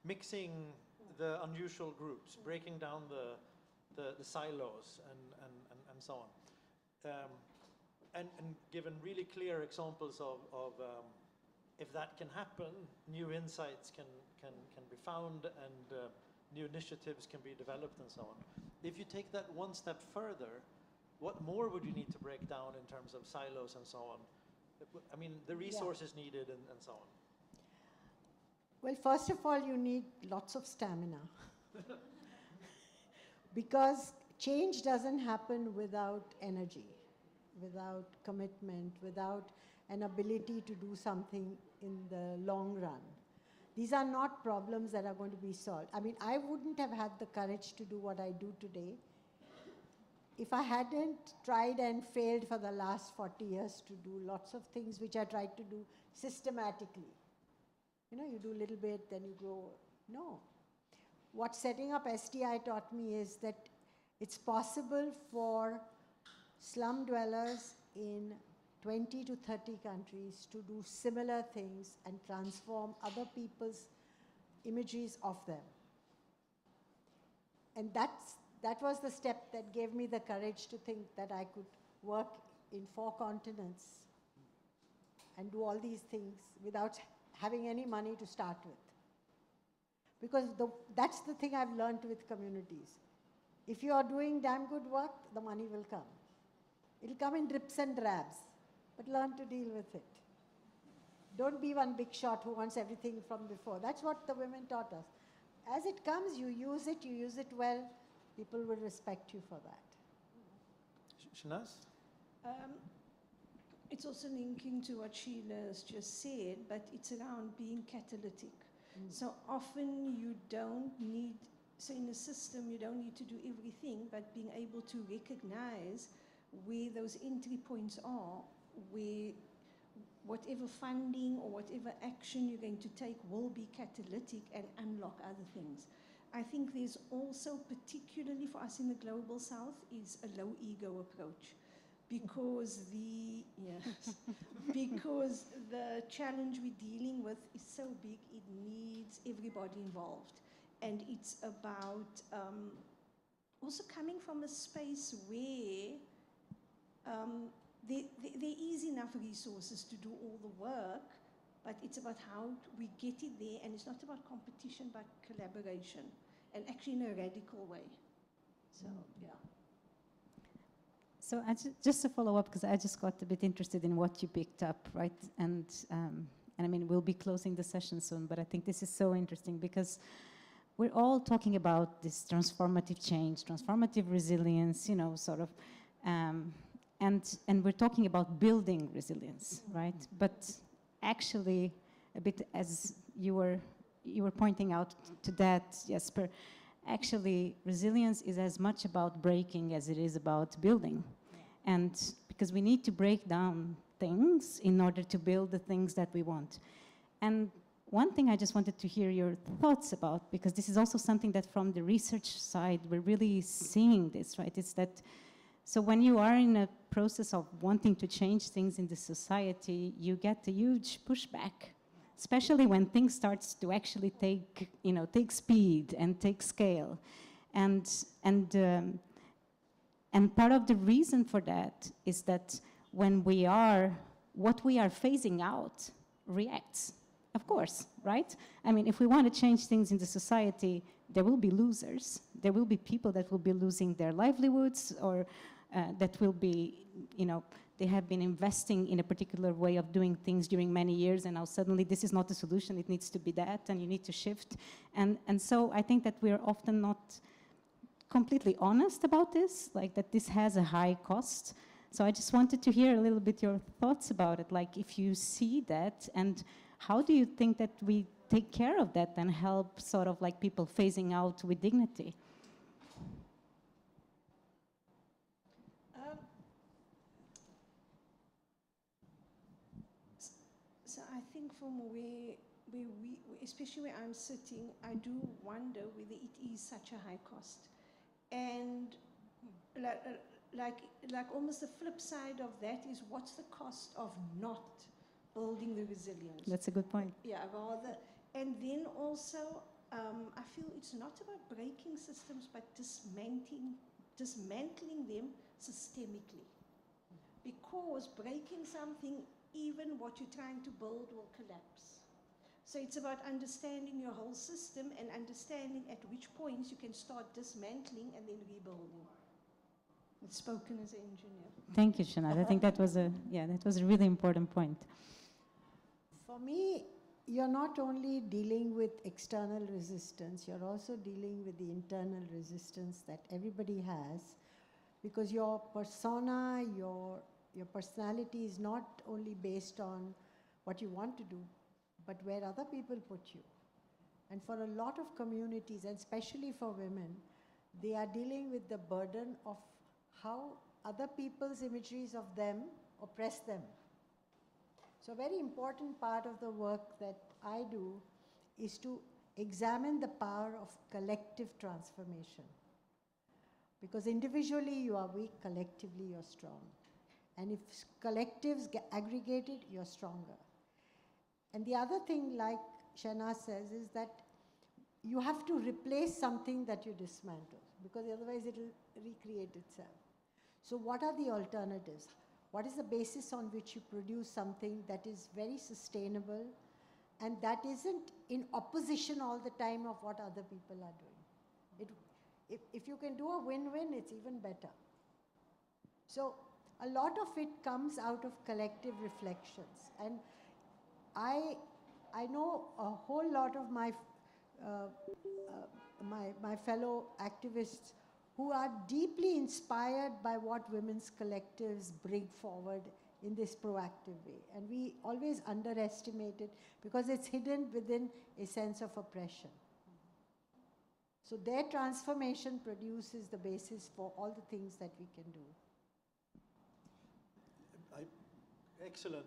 mixing the unusual groups, breaking down the silos and so on. And given really clear examples of if that can happen, new insights can be found and new initiatives can be developed and so on. If you take that one step further, what more would you need to break down in terms of silos and so on? I mean, the resources needed and so on. Well, first of all, you need lots of stamina. Because change doesn't happen without energy, without commitment, without an ability to do something in the long run. These are not problems that are going to be solved. I mean, I wouldn't have had the courage to do what I do today if I hadn't tried and failed for the last 40 years to do lots of things which I tried to do systematically. You do a little bit, then you grow. No. What setting up STI taught me is that it's possible for slum dwellers in 20 to 30 countries to do similar things and transform other people's images of them. And that was the step that gave me the courage to think that I could work in 4 continents and do all these things without having any money to start with. Because that's the thing I've learned with communities. If you are doing damn good work, the money will come. It'll come in drips and drabs, but learn to deal with it. Don't be one big shot who wants everything from before. That's what the women taught us. As it comes, you use it well, people will respect you for that. Shanaz? It's also linking to what Sheila has just said, but it's around being catalytic. So often you don't need, so in a system you don't need to do everything, but being able to recognize where those entry points are, where whatever funding or whatever action you're going to take will be catalytic and unlock other things. I think there's also, particularly for us in the Global South, is a low ego approach. Because because the challenge we're dealing with is so big, it needs everybody involved. And it's about also coming from a space where there is enough resources to do all the work, but it's about how we get it there, and it's not about competition, but collaboration, and actually in a radical way. So, yeah. So just to follow up, because I just got a bit interested in what you picked up, right? And I mean, we'll be closing the session soon, but I think this is so interesting because we're all talking about this transformative change, transformative resilience, sort of, and we're talking about building resilience, right? But actually, a bit as you were pointing out to that, Jesper, actually, resilience is as much about breaking as it is about building. And because we need to break down things in order to build the things that we want. And one thing I just wanted to hear your thoughts about, because this is also something that from the research side, we're really seeing this, right? It's that, so when you are in a process of wanting to change things in the society, you get a huge pushback. especially when things starts to actually take speed and take scale. And part of the reason for that is that when what we are phasing out reacts, of course, right? I mean, if we want to change things in the society, there will be losers. There will be people that will be losing their livelihoods, or that will be, they have been investing in a particular way of doing things during many years, and now suddenly this is not the solution, it needs to be that, and you need to shift. And so I think that we're often not completely honest about this, like that this has a high cost. So I just wanted to hear a little bit your thoughts about it, like if you see that, and how do you think that we take care of that and help sort of like people phasing out with dignity? So I think from where we, especially where I'm sitting, I do wonder whether it is such a high cost. And like almost the flip side of that is, what's the cost of not building the resilience? That's a good point. Yeah, rather. And then also, I feel it's not about breaking systems, but dismantling them systemically. Because breaking something, even what you're trying to build, will collapse. So it's about understanding your whole system and understanding at which points you can start dismantling and then rebuilding. It's spoken as an engineer. Thank you, Shanad. I think that was a really important point. For me, you're not only dealing with external resistance, you're also dealing with the internal resistance that everybody has, because your persona, your personality is not only based on what you want to do, but where other people put you. And for a lot of communities, and especially for women, they are dealing with the burden of how other people's imageries of them oppress them. So a very important part of the work that I do is to examine the power of collective transformation. Because individually you are weak, collectively you're strong. And if collectives get aggregated, you're stronger. And the other thing, like Shana says, is that you have to replace something that you dismantle, because otherwise it'll recreate itself. So what are the alternatives? What is the basis on which you produce something that is very sustainable and that isn't in opposition all the time of what other people are doing? If you can do a win-win, it's even better. So a lot of it comes out of collective reflections. And I know a whole lot of my fellow activists who are deeply inspired by what women's collectives bring forward in this proactive way. And we always underestimate it because it's hidden within a sense of oppression. So their transformation produces the basis for all the things that we can do. Excellent.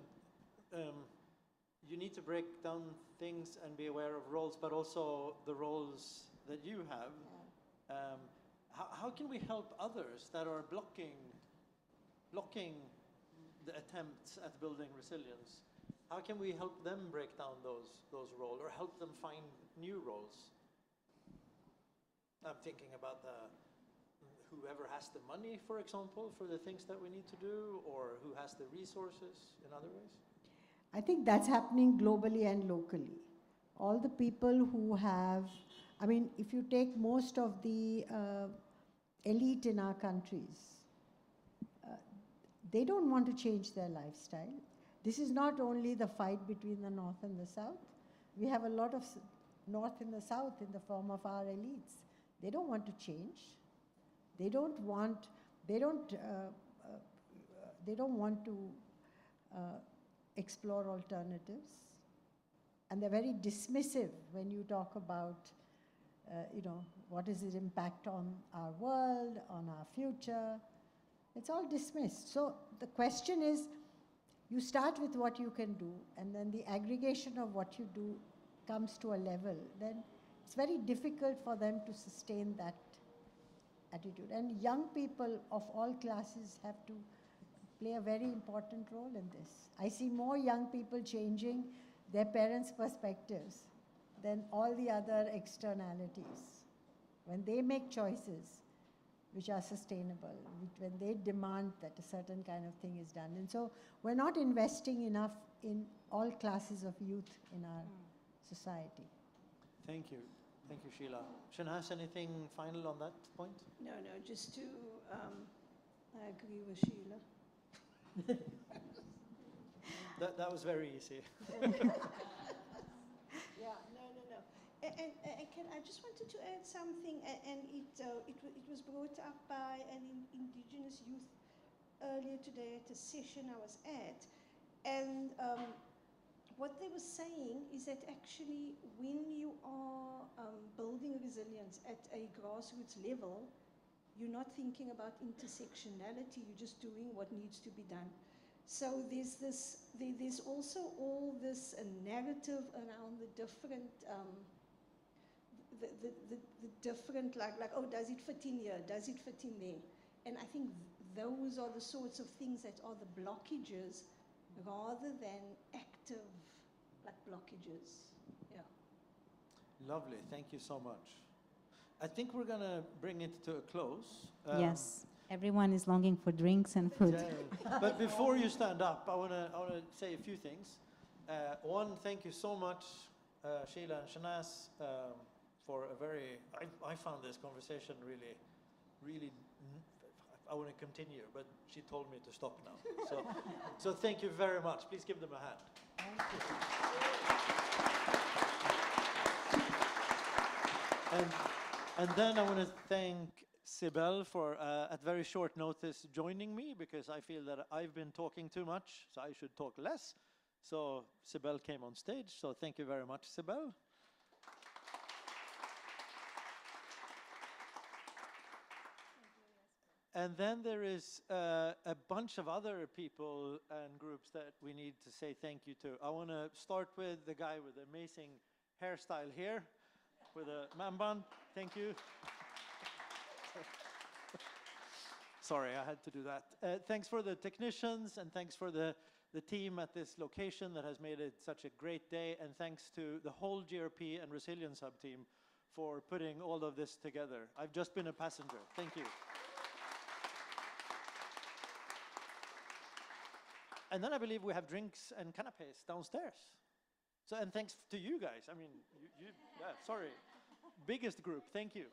You need to break down things and be aware of roles, but also the roles that you have. Yeah. How can we help others that are blocking the attempts at building resilience? How can we help them break down those roles, or help them find new roles? I'm thinking about whoever has the money, for example, for the things that we need to do, or who has the resources in other ways? I think that's happening globally and locally. All the people who have, I mean, if you take most of the elite in our countries, they don't want to change their lifestyle. This is not only the fight between the North and the South. We have a lot of North and the South in the form of our elites. They don't want to change. They don't want to explore alternatives. And they're very dismissive when you talk about, what is its impact on our world, on our future. It's all dismissed. So the question is, you start with what you can do, and then the aggregation of what you do comes to a level. Then it's very difficult for them to sustain that attitude. And young people of all classes have to play a very important role in this. I see more young people changing their parents' perspectives than all the other externalities. When they make choices which are sustainable, when they demand that a certain kind of thing is done. And so we're not investing enough in all classes of youth in our society. Thank you. Thank you, Sheila. Shanaz, anything final on that point? No, just to, I agree with Sheila. That was very easy. Yeah, no. And I just wanted to add something, and it was brought up by an indigenous youth earlier today at a session I was at, and what they were saying is that actually when you are building resilience at a grassroots level, you're not thinking about intersectionality, you're just doing what needs to be done. So there's also all this narrative around the different the different, like, oh, does it fit in here? Does it fit in there? And I think those are the sorts of things that are the blockages rather than active, like, blockages. Yeah. Lovely. Thank you so much. I think we're going to bring it to a close. Yes. Everyone is longing for drinks and food. Yeah. But before you stand up, I want to say a few things. One, thank you so much, Sheila and Shanaz, for a very, I found this conversation really, I want to continue, but she told me to stop now. So thank you very much. Please give them a hand. Thank you. And then I want to thank Sibel for, at very short notice, joining me, because I feel that I've been talking too much, so I should talk less. So Sibel came on stage, so thank you very much, Sibel. And then there is a bunch of other people and groups that we need to say thank you to. I want to start with the guy with the amazing hairstyle here, with a man-bun. Thank you. Sorry, I had to do that. Thanks for the technicians, and thanks for the team at this location that has made it such a great day, and thanks to the whole GRP and Resilience Hub team for putting all of this together. I've just been a passenger. Thank you. And then I believe we have drinks and canapes downstairs. So, and thanks to you guys. I mean, yeah, sorry. Biggest group, thank you.